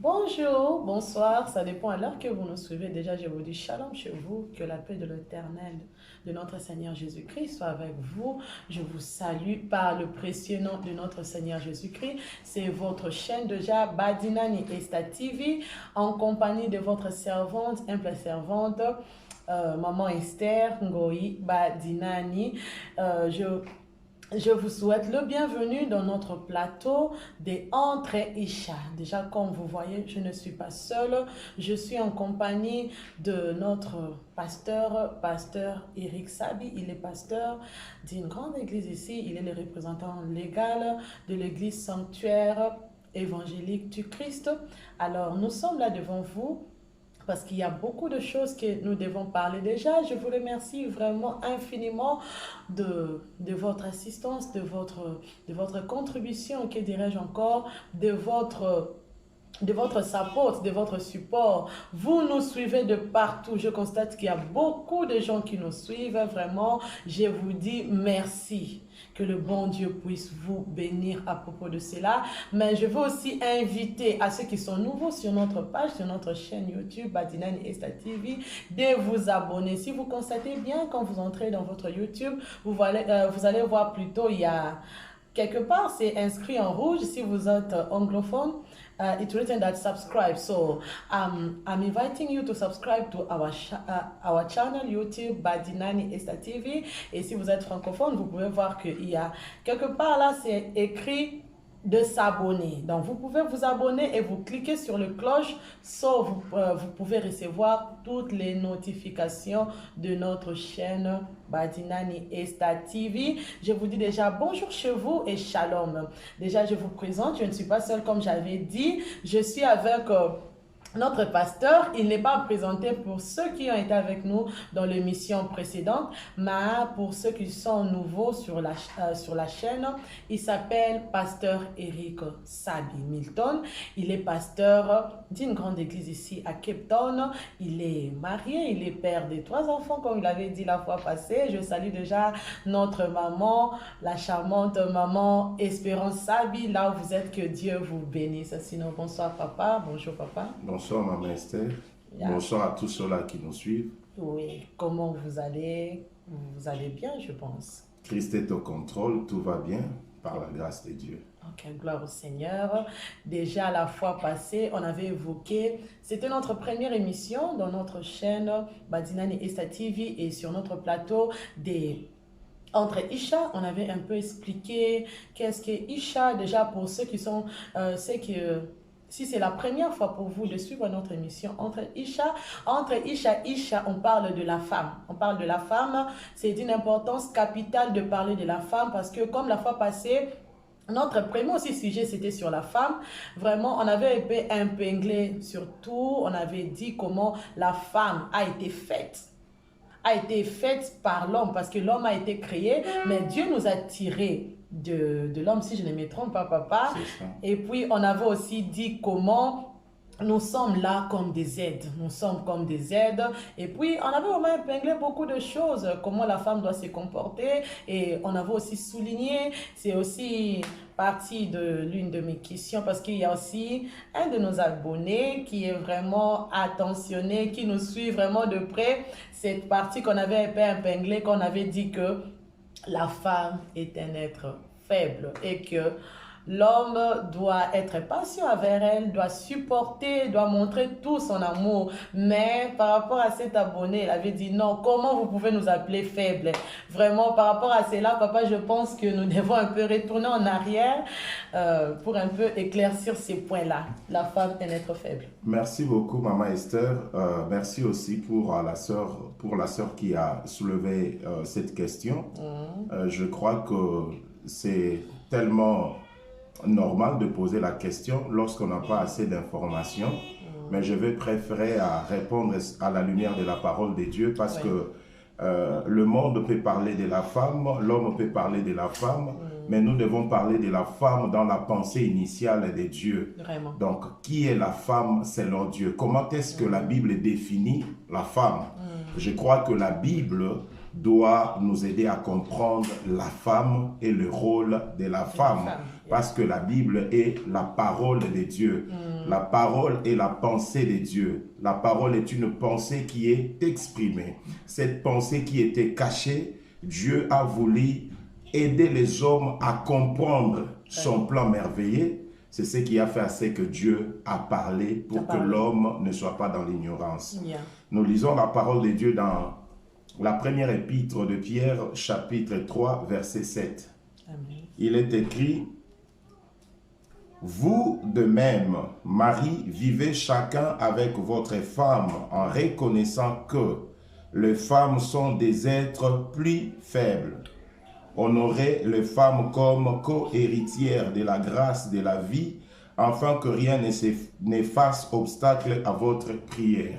Bonjour, bonsoir, ça dépend à l'heure que vous nous suivez. Déjà, je vous dis shalom chez vous, que la paix de l'Éternel, de notre Seigneur Jésus-Christ soit avec vous. Je vous salue par le précieux nom de notre Seigneur Jésus-Christ. C'est votre chaîne déjà, Badinani Esta TV, en compagnie de votre servante, humble servante, Maman Esther Ngoï Badinani. Euh, je je vous souhaite le bienvenu dans notre plateau des Entre Isha. Déjà, comme vous voyez, je ne suis pas seule. Je suis en compagnie de notre pasteur Eric Sabi. Il est pasteur d'une grande église ici. Il est le représentant légal de l'église sanctuaire évangélique du Christ. Alors, nous sommes là devant vous parce qu'il y a beaucoup de choses que nous devons parler déjà. Je vous remercie vraiment infiniment de votre assistance, de votre contribution, que dirais-je encore, de votre support, de votre support. Vous nous suivez de partout. Je constate qu'il y a beaucoup de gens qui nous suivent. Vraiment, je vous dis merci. Que le bon Dieu puisse vous bénir à propos de cela. Mais je veux aussi inviter à ceux qui sont nouveaux sur notre page, sur notre chaîne YouTube, Badinani Esta TV, de vous abonner. Si vous constatez bien, quand vous entrez dans votre YouTube, vous allez voir plutôt, il y a quelque part, c'est inscrit en rouge. Si vous êtes anglophone, it's written that subscribe. So I'm inviting you to subscribe to our channel YouTube Badinani Esta TV. Et si vous êtes francophone, vous pouvez voir qu'il y a quelque part là, c'est écrit de s'abonner. Donc, vous pouvez vous abonner et vous cliquez sur le cloche, vous pouvez recevoir toutes les notifications de notre chaîne Badinani Esta TV. Je vous dis déjà bonjour chez vous et shalom. Déjà, je vous présente, je ne suis pas seule comme j'avais dit. Je suis avec notre pasteur. Il n'est pas présenté pour ceux qui ont été avec nous dans l'émission précédente, mais pour ceux qui sont nouveaux sur la chaîne, il s'appelle pasteur Eric Sabi Milton. Il est pasteur d'une grande église ici à Cape Town. Il est marié, il est père de 3 enfants, comme il avait dit la fois passée. Je salue déjà notre maman, la charmante maman Espérance Sabi, là où vous êtes, que Dieu vous bénisse. Sinon, bonsoir papa, bonjour papa. Bonsoir, Maman Esther. Yeah. Bonsoir à tous ceux-là qui nous suivent. Oui, comment vous allez? Vous allez bien, je pense. Christ est au contrôle, tout va bien par la grâce de Dieu. Ok, gloire au Seigneur. Déjà, la fois passée, on avait évoqué, c'était notre première émission dans notre chaîne Badinani Esta TV et sur notre plateau des Entre Isha. On avait un peu expliqué qu'est-ce que Isha, déjà pour ceux qui sont, si c'est la première fois pour vous de suivre notre émission Entre Isha, on parle de la femme. On parle de la femme, c'est d'une importance capitale de parler de la femme parce que comme la fois passée, notre premier aussi sujet, c'était sur la femme. Vraiment, on avait épinglé sur tout. On avait dit comment la femme a été faite par l'homme, parce que l'homme a été créé, mais Dieu nous a tirés de l'homme, si je ne me trompe pas, papa. C'est ça. Et puis, on avait aussi dit comment nous sommes là comme des aides. Nous sommes comme des aides. Et puis, on avait vraiment épinglé beaucoup de choses, comment la femme doit se comporter. Et on avait aussi souligné, c'est aussi partie de l'une de mes questions, parce qu'il y a aussi un de nos abonnés qui est vraiment attentionné, qui nous suit vraiment de près. Cette partie qu'on avait épinglée, qu'on avait dit que la femme est un être faible et que l'homme doit être patient avec elle, doit supporter, doit montrer tout son amour. Mais par rapport à cet abonné, il avait dit non, comment vous pouvez nous appeler faibles? Vraiment, par rapport à cela, papa, je pense que nous devons un peu retourner en arrière pour un peu éclaircir ces points-là. La femme est un être faible. Merci beaucoup, Maman Esther. Merci aussi pour la sœur qui a soulevé cette question. Je crois que c'est tellement normal de poser la question lorsqu'on n'a pas assez d'informations, mais je vais préférer à répondre à la lumière de la parole de Dieu parce que le monde peut parler de la femme, l'homme peut parler de la femme, mais nous devons parler de la femme dans la pensée initiale de Dieu. Vraiment. Donc, qui est la femme selon Dieu? Comment est-ce que la Bible définit la femme? Je crois que la Bible doit nous aider à comprendre la femme et le rôle de la femme. Parce que la Bible est la parole de Dieu. La parole est la pensée de Dieu. La parole est une pensée qui est exprimée. Cette pensée qui était cachée, Dieu a voulu aider les hommes à comprendre son plan merveilleux. C'est ce qui a fait assez que Dieu a parlé pour que l'homme ne soit pas dans l'ignorance. Nous lisons la parole de Dieu dans la première épître de Pierre, chapitre 3, verset 7. Amen. Il est écrit: vous de même, Marie, vivez chacun avec votre femme en reconnaissant que les femmes sont des êtres plus faibles. Honorez les femmes comme co-héritières de la grâce de la vie, afin que rien ne fasse obstacle à votre prière.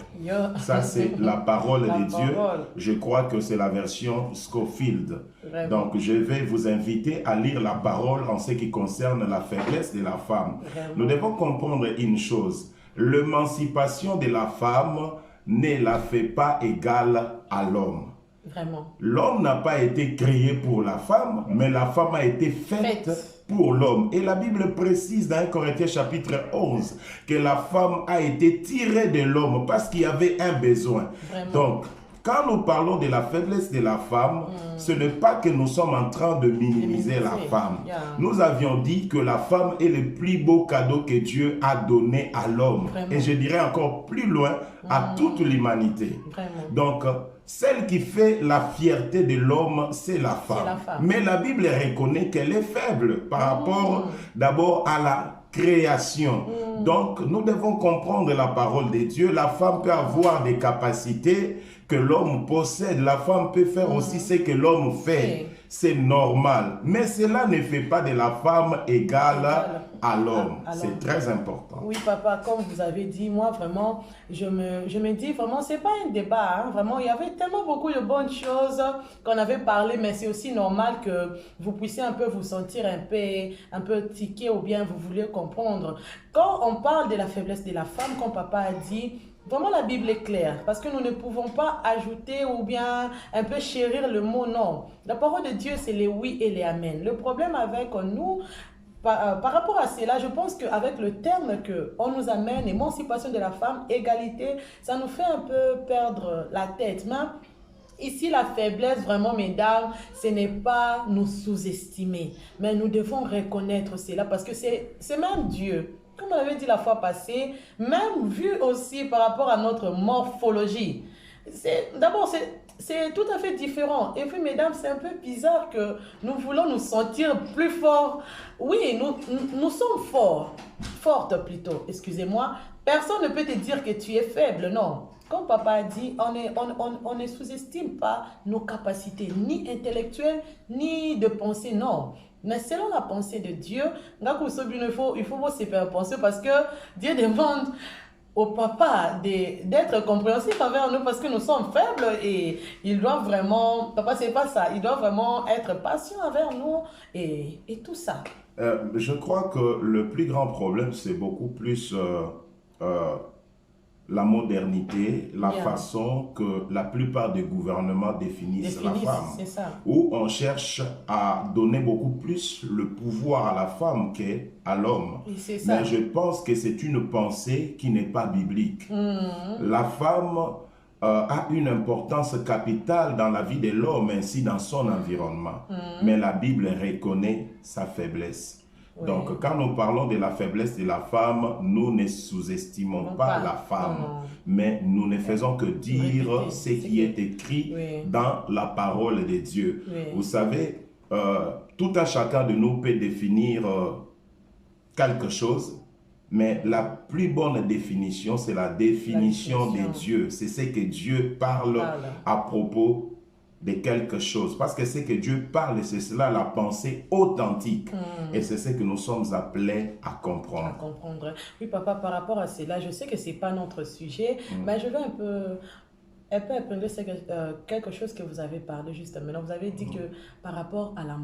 Ça, c'est la parole de Dieu. Je crois que c'est la version Scofield. Vraiment. Donc, je vais vous inviter à lire la parole en ce qui concerne la faiblesse de la femme. Vraiment. Nous devons comprendre une chose. L'émancipation de la femme ne la fait pas égale à l'homme. L'homme n'a pas été créé pour la femme, mais la femme a été faite pour l'homme. Et la Bible précise dans 1 Corinthiens chapitre 11 que la femme a été tirée de l'homme parce qu'il y avait un besoin. Vraiment. Donc, quand nous parlons de la faiblesse de la femme, ce n'est pas que nous sommes en train de minimiser la femme. Nous avions dit que la femme est le plus beau cadeau que Dieu a donné à l'homme. Et je dirais encore plus loin, à toute l'humanité. Donc, celle qui fait la fierté de l'homme, c'est la femme. Mais la Bible reconnaît qu'elle est faible par rapport d'abord à la création. Donc, nous devons comprendre la parole de Dieu. La femme peut avoir des capacités que l'homme possède. La femme peut faire aussi ce que l'homme fait. C'est normal. Mais cela ne fait pas de la femme égale à l'homme. C'est très important. Oui, papa, comme vous avez dit, moi, vraiment, je me dis, vraiment, c'est pas un débat. Hein, vraiment, il y avait tellement beaucoup de bonnes choses qu'on avait parlé, mais c'est aussi normal que vous puissiez un peu vous sentir un peu tiqué ou bien vous voulez comprendre. Quand on parle de la faiblesse de la femme, comme papa a dit, vraiment, la Bible est claire, parce que nous ne pouvons pas ajouter ou bien un peu chérir le mot non. La parole de Dieu, c'est les oui et les amen. Le problème avec nous, par rapport à cela, je pense qu'avec le terme qu'on nous amène, émancipation de la femme, égalité, ça nous fait un peu perdre la tête. Mais ici, la faiblesse, vraiment, mesdames, ce n'est pas nous sous-estimer, mais nous devons reconnaître cela, parce que c'est même Dieu. Comme on avait dit la fois passée, même vu aussi par rapport à notre morphologie. D'abord, c'est tout à fait différent. Et puis, mesdames, c'est un peu bizarre que nous voulons nous sentir plus forts. Oui, nous sommes forts. Fortes plutôt, excusez-moi. Personne ne peut te dire que tu es faible, non. Comme papa a dit, on ne sous-estime pas nos capacités, ni intellectuelles, ni de pensée, non. Mais selon la pensée de Dieu, il faut aussi faire penser, parce que Dieu demande au papa d'être compréhensif envers nous, parce que nous sommes faibles et il doit vraiment, papa c'est pas ça, il doit vraiment être patient envers nous et tout ça. Je crois que le plus grand problème, c'est beaucoup plus la modernité, la façon que la plupart des gouvernements définissent la femme. Où on cherche à donner beaucoup plus le pouvoir à la femme qu'à l'homme. Mais je pense que c'est une pensée qui n'est pas biblique. La femme a une importance capitale dans la vie de l'homme, ainsi dans son environnement. Mais la Bible reconnaît sa faiblesse. Donc, quand nous parlons de la faiblesse de la femme, nous ne sous-estimons pas la femme, mais nous ne faisons que dire ce qui est écrit dans la parole de Dieu. Vous savez, tout un chacun de nous peut définir quelque chose, mais la plus bonne définition, c'est la définition de Dieu. C'est ce que Dieu parle à propos de quelque chose. Parce que ce que Dieu parle, c'est cela la pensée authentique. Et c'est ce que nous sommes appelés à comprendre. Oui, papa, par rapport à cela, je sais que ce n'est pas notre sujet, mais je vais un peu épingler quelque chose que vous avez parlé juste maintenant. Vous avez dit que par rapport à la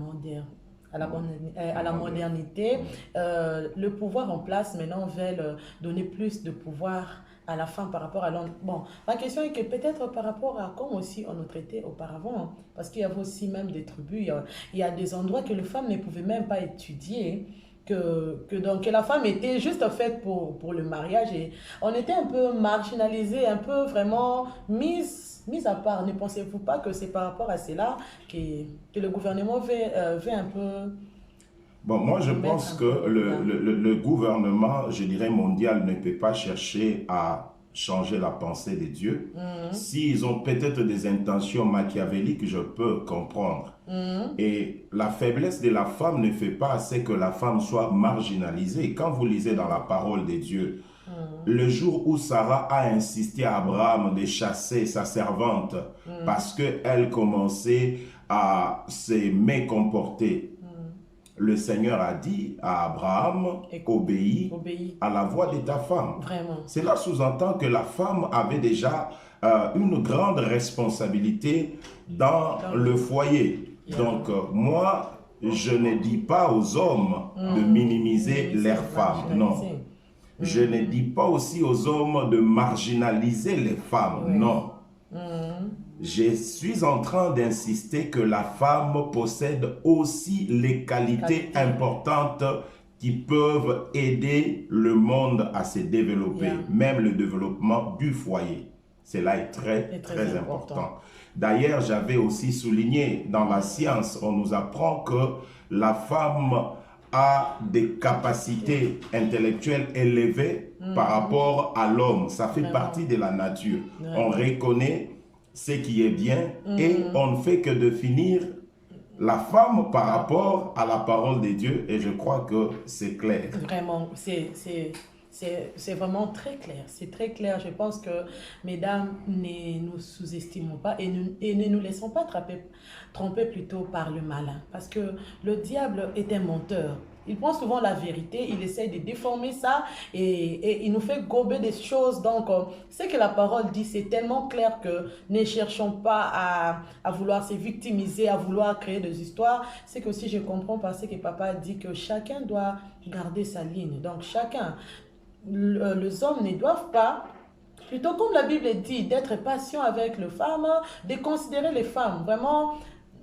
modernité, le pouvoir en place maintenant veut donner plus de pouvoir à la femme par rapport à l'homme. Bon, ma question est que peut-être par rapport à comment aussi on nous traitait auparavant, hein, parce qu'il y avait aussi même des tribus, il y a des endroits que les femmes ne pouvaient même pas étudier, donc, que la femme était juste faite pour le mariage et on était un peu marginalisés, un peu vraiment mise à part. Ne pensez-vous pas que c'est par rapport à cela que le gouvernement veut un peu Bon, moi, je nous mettre pense un que peu là? le gouvernement, je dirais mondial, ne peut pas chercher à changer la pensée des dieux. Mhm, S'ils ont peut-être des intentions machiavéliques, je peux comprendre. mhm, Et la faiblesse de la femme ne fait pas assez que la femme soit marginalisée. Quand vous lisez dans la parole de Dieu, mhm, le jour où Sarah a insisté à Abraham de chasser sa servante mhm, parce qu'elle commençait à se mécomporter, mhm. le Seigneur a dit à Abraham, Écoute, obéis obéis, à la voix de ta femme. vraiment. Cela sous-entend que la femme avait déjà une grande responsabilité dans Dans le le, foyer. yeah. Donc, moi, je ne dis pas aux hommes de Mhm. minimiser Minimiser, leurs femmes, non. marginaliser. Je ne Mhm. dis pas aussi aux hommes de marginaliser les femmes, Ouais. non. Mhm. Je suis en train d'insister que la femme possède aussi les qualités Qualité. importantes qui peuvent aider le monde à se Yeah. développer, même le développement du foyer. Cela est très, C'est très très important. important. D'ailleurs, j'avais aussi souligné dans la science, on nous apprend que la femme a des capacités intellectuelles élevées par Mhm. rapport à l'homme. Ça fait partie Vraiment. de la nature. On Vraiment. reconnaît ce qui est bien et Mhm. on ne fait que définir la femme par Par rapport rapport. à la parole de Dieu et je crois que c'est clair. Vraiment, c'est vraiment très clair. C'est très clair. Je pense que, mesdames, ne nous sous-estimons pas et ne nous laissons pas tromper plutôt par le malin. Parce que le diable est un menteur. Il prend souvent la vérité, il essaie de déformer ça et il nous fait gober des choses. Donc, ce que la parole dit, c'est tellement clair que ne cherchons pas à vouloir se victimiser, à vouloir créer des histoires. C'est que aussi je comprends parce que papa dit que chacun doit garder sa ligne. Donc, chacun, les hommes ne doivent pas, plutôt comme la Bible dit, d'être patient avec les femmes, de considérer les femmes. Vraiment,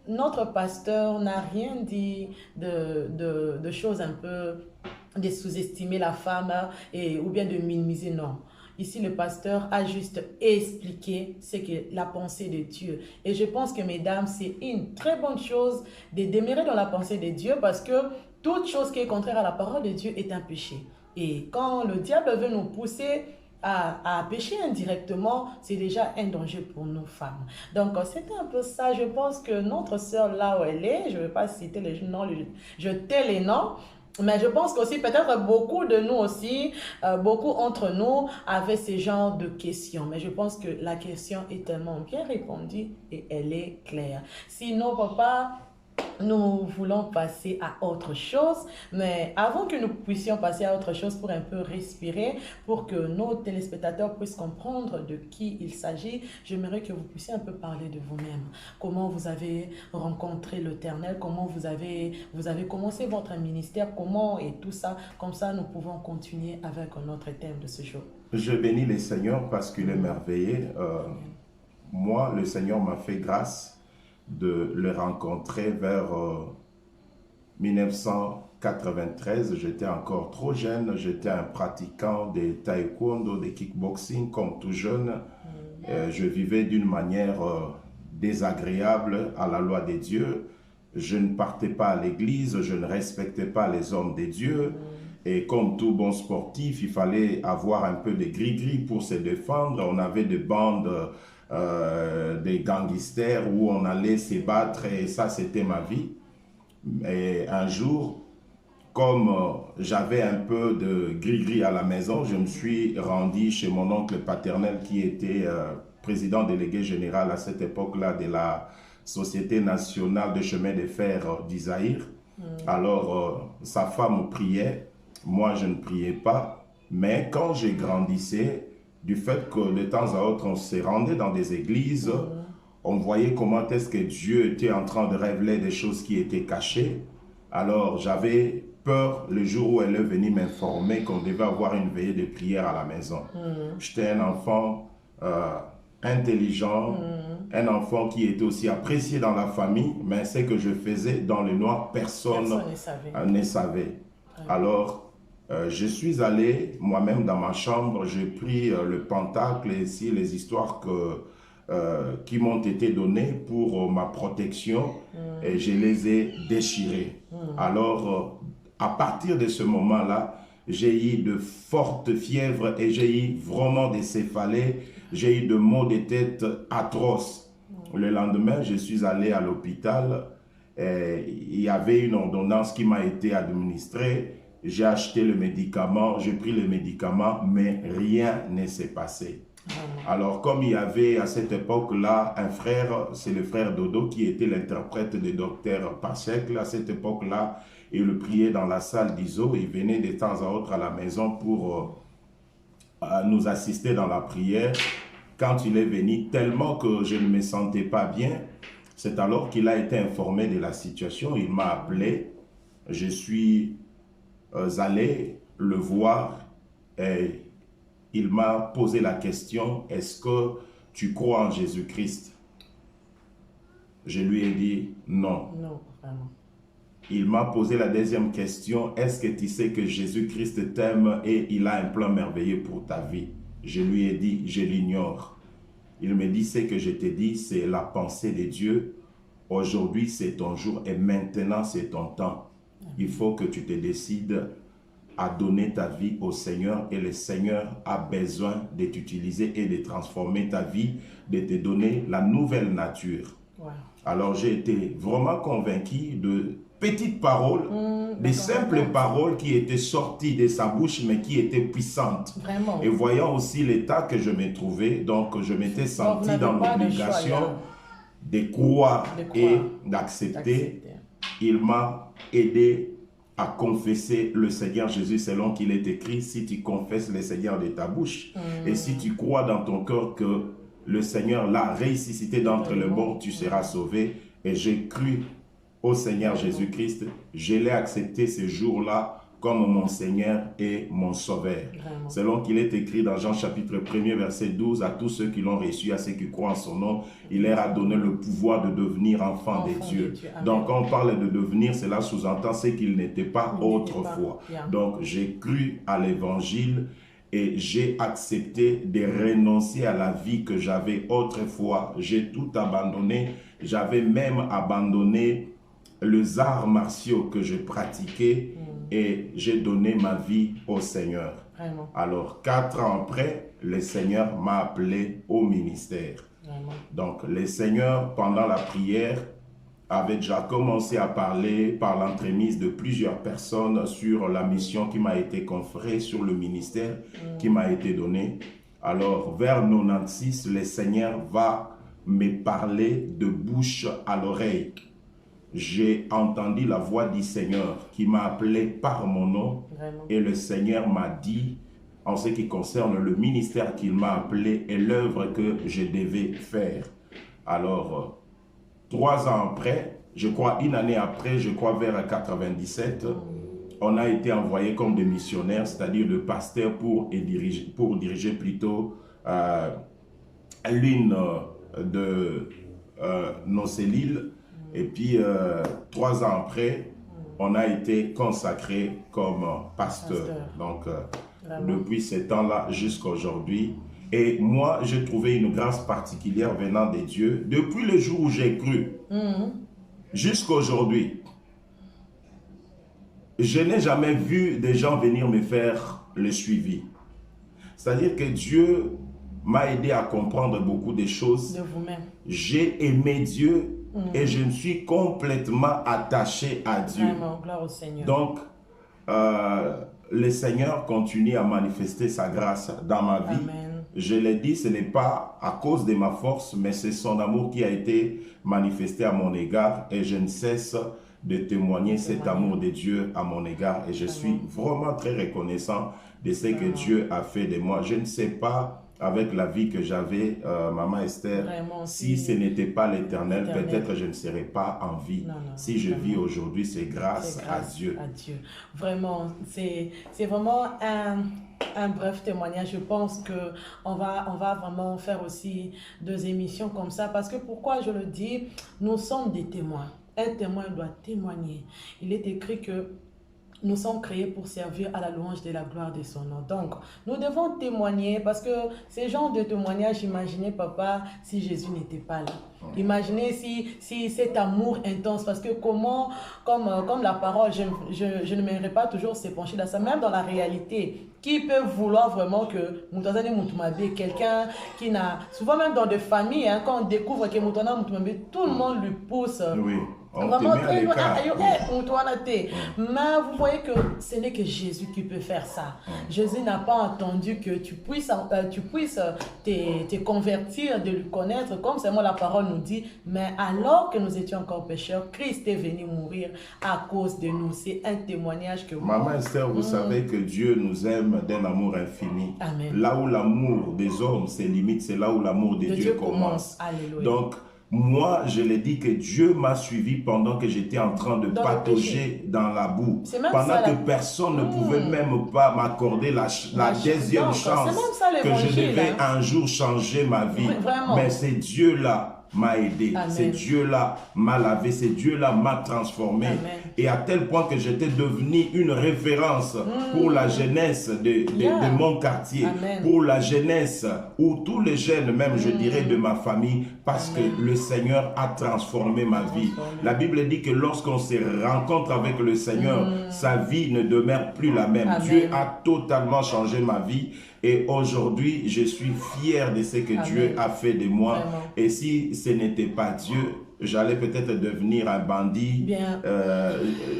notre pasteur n'a rien dit de choses un peu, de sous-estimer la femme ou bien de minimiser, non. Ici, le pasteur a juste expliqué ce que la pensée de Dieu. Et je pense que, mesdames, c'est une très bonne chose de demeurer dans la pensée de Dieu parce que toute chose qui est contraire à la parole de Dieu est un péché. Et quand le diable veut nous pousser à pécher indirectement, c'est déjà un danger pour nos femmes. Donc, c'était un peu ça. Je pense que notre sœur, là où elle est, je ne vais pas citer les noms, je tais les noms, mais je pense qu'aussi, peut-être beaucoup de nous aussi, beaucoup entre nous avaient ce genre de questions. Mais je pense que la question est tellement bien répondue et elle est claire. Sinon, papa, nous voulons passer à autre chose, mais avant que nous puissions passer à autre chose pour un peu respirer, pour que nos téléspectateurs puissent comprendre de qui il s'agit, j'aimerais que vous puissiez un peu parler de vous-même. Comment vous avez rencontré l'Éternel, comment vous avez commencé votre ministère, comment et tout ça. Comme ça, nous pouvons continuer avec notre thème de ce jour. Je bénis le Seigneur parce qu'il est merveilleux. Amen. Moi, le Seigneur m'a fait grâce de le rencontrer vers 1993. J'étais encore trop jeune, j'étais un pratiquant de taekwondo, de kickboxing comme tout jeune. Je vivais d'une manière désagréable à la loi des dieux. Je ne partais pas à l'église, je ne respectais pas les hommes des dieux. Et comme tout bon sportif, il fallait avoir un peu de gris-gris pour se défendre. On avait des bandes, des gangsters où on allait se battre et ça, c'était ma vie. Et un jour, comme j'avais un peu de gris-gris à la maison, je me suis rendu chez mon oncle paternel qui était président délégué général à cette époque-là de la Société nationale de chemin de fer d'Isaïr. Alors, sa femme priait, moi je ne priais pas, mais quand j'ai grandissé, du fait que de temps à autre on se rendait dans des églises, on voyait comment est-ce que Dieu était en train de révéler des choses qui étaient cachées. Alors, j'avais peur le jour où elle est venue m'informer qu'on devait avoir une veillée de prière à la maison. J'étais un enfant intelligent, un enfant qui était aussi apprécié dans la famille, mais ce que je faisais dans le noir, personne ne savait. Alors, je suis allé moi-même dans ma chambre, j'ai pris le pentacle et ici les histoires qui m'ont été données pour ma protection et je les ai déchirées. Alors, à partir de ce moment-là, j'ai eu de fortes fièvres et j'ai eu vraiment des céphalées, j'ai eu de maux de tête atroces. Le lendemain, je suis allé à l'hôpital, il y avait une ordonnance qui m'a été administrée, j'ai acheté le médicament, j'ai pris le médicament, mais rien ne s'est passé. Alors, comme il y avait à cette époque-là un frère, c'est le frère Dodo qui était l'interprète de Dr Pacheco. À cette époque-là, il le priait dans la salle d'ISO. Il venait de temps à autre à la maison pour nous assister dans la prière. Quand il est venu, tellement que je ne me sentais pas bien, c'est alors qu'il a été informé de la situation. Il m'a appelé. Je suis allé le voir et il m'a posé la question, est-ce que tu crois en Jésus-Christ? Je lui ai dit non. Non, vraiment. Il m'a posé la deuxième question, est-ce que tu sais que Jésus-Christ t'aime et il a un plan merveilleux pour ta vie? Je lui ai dit, je l'ignore. Il me dit, ce que je te dis, c'est la pensée de Dieu. Aujourd'hui, c'est ton jour et maintenant, c'est ton temps. Il faut que tu te décides à donner ta vie au Seigneur et le Seigneur a besoin de t'utiliser et de transformer ta vie, de te donner la nouvelle nature. Wow. Alors j'ai été vraiment convaincu de petites paroles, des simples paroles qui étaient sorties de sa bouche mais qui étaient puissantes. Vraiment. Et voyant aussi l'état que je me trouvais, donc je m'étais senti dans l'obligation de croire et d'accepter. Il m'a aidé à confesser le Seigneur Jésus selon qu'il est écrit, si tu confesses le Seigneur de ta bouche et si tu crois dans ton cœur que le Seigneur l'a ressuscité d'entre les morts, tu seras sauvé. Et j'ai cru au Seigneur Jésus-Christ, je l'ai accepté ce jour-là comme mon Seigneur et mon Sauveur. Vraiment. Selon qu'il est écrit dans Jean chapitre 1er verset 12, à tous ceux qui l'ont reçu, à ceux qui croient en son nom, il leur a donné le pouvoir de devenir enfants de Dieu. Donc quand on parle de devenir, cela sous-entend ce qu'il n'était pas autrefois. Donc j'ai cru à l'évangile et j'ai accepté de renoncer à la vie que j'avais autrefois. J'ai tout abandonné, j'avais même abandonné les arts martiaux que je pratiquais et j'ai donné ma vie au Seigneur. Vraiment. Alors, 4 ans après, le Seigneur m'a appelé au ministère. Vraiment. Donc, le Seigneur, pendant la prière, avait déjà commencé à parler par l'entremise de plusieurs personnes sur la mission qui m'a été conférée, sur le ministère qui m'a été donné. Alors, vers 96, le Seigneur va me parler de bouche à l'oreille. J'ai entendu la voix du Seigneur qui m'a appelé par mon nom. Vraiment. Et le Seigneur m'a dit, en ce qui concerne le ministère qu'il m'a appelé et l'œuvre que je devais faire. Alors, 3 ans après, je crois une année après, je crois vers 97, on a été envoyé comme des missionnaires, c'est-à-dire de pasteurs pour diriger plutôt l'une de nos cellules. Et puis, 3 ans après, on a été consacré comme pasteur. Donc, depuis ce temps-là jusqu'à aujourd'hui. Et moi, j'ai trouvé une grâce particulière venant de Dieu. Depuis le jour où j'ai cru, jusqu'à aujourd'hui, je n'ai jamais vu des gens venir me faire le suivi. C'est-à-dire que Dieu m'a aidé à comprendre beaucoup de choses. De vous-même. J'ai aimé Dieu. Et je me suis complètement attaché à Dieu. Vraiment, gloire au Seigneur. Donc, le Seigneur continue à manifester sa grâce dans ma vie. Amen. Je l'ai dit, ce n'est pas à cause de ma force, mais c'est son amour qui a été manifesté à mon égard. Et je ne cesse de témoigner cet amour de Dieu à mon égard. Et je suis vraiment très reconnaissant de ce que Dieu a fait de moi. Je ne sais pas avec la vie que j'avais, Maman Esther, Vraiment, si ce n'était pas l'Éternel, l'Éternel. peut-être je ne serais pas en vie. Non, non, Si je vraiment. vis aujourd'hui, c'est grâce à grâce Dieu. à Dieu. Vraiment, c'est vraiment un bref témoignage. Je pense qu'on va vraiment faire aussi 2 émissions comme ça. Parce que pourquoi je le dis, nous sommes des témoins. Un témoin doit témoigner. Il est écrit que nous sommes créés pour servir à la louange de la gloire de son nom. Donc, nous devons témoigner parce que ces genres de témoignages, imaginez, papa, si Jésus n'était pas là. Imaginez si cet amour intense, parce que comme la parole, je ne m'aimerais pas toujours se pencher dans ça, même dans la réalité. Qui peut vouloir vraiment que Moutazane Moutoumabé, quelqu'un qui n'a, souvent même dans des familles, hein, quand on découvre que Moutazane Moutoumabé, tout le monde lui pousse. Oui. On te Vraiment met à l'écart. Mais vous voyez que ce n'est que Jésus qui peut faire ça. Jésus n'a pas entendu que tu puisses te convertir, de lui connaître, comme seulement la parole nous dit. Mais alors que nous étions encore pécheurs, Christ est venu mourir à cause de nous. C'est un témoignage que Maman Esther, vous savez que Dieu nous aime d'un amour infini. Amen. Là où l'amour des hommes se limite, c'est là où l'amour de Dieu commence. Alléluia. Donc, moi, je l'ai dit que Dieu m'a suivi pendant que j'étais en train de patauger dans la boue. Pendant que personne ne pouvait même pas m'accorder la deuxième chance que je devais un jour changer ma vie. Mais c'est Dieu-là m'a aidé, c'est Dieu-là m'a lavé, c'est Dieu-là m'a transformé. Amen. Et à tel point que j'étais devenu une référence pour la jeunesse de mon quartier, pour la jeunesse ou tous les jeunes même, je dirais, de ma famille, parce que le Seigneur a transformé ma vie. La Bible dit que lorsqu'on se rencontre avec le Seigneur, sa vie ne demeure plus la même. Dieu a totalement changé ma vie. Et aujourd'hui, je suis fier de ce que Dieu a fait de moi. Vraiment. Et si ce n'était pas Dieu, j'allais peut-être devenir un bandit.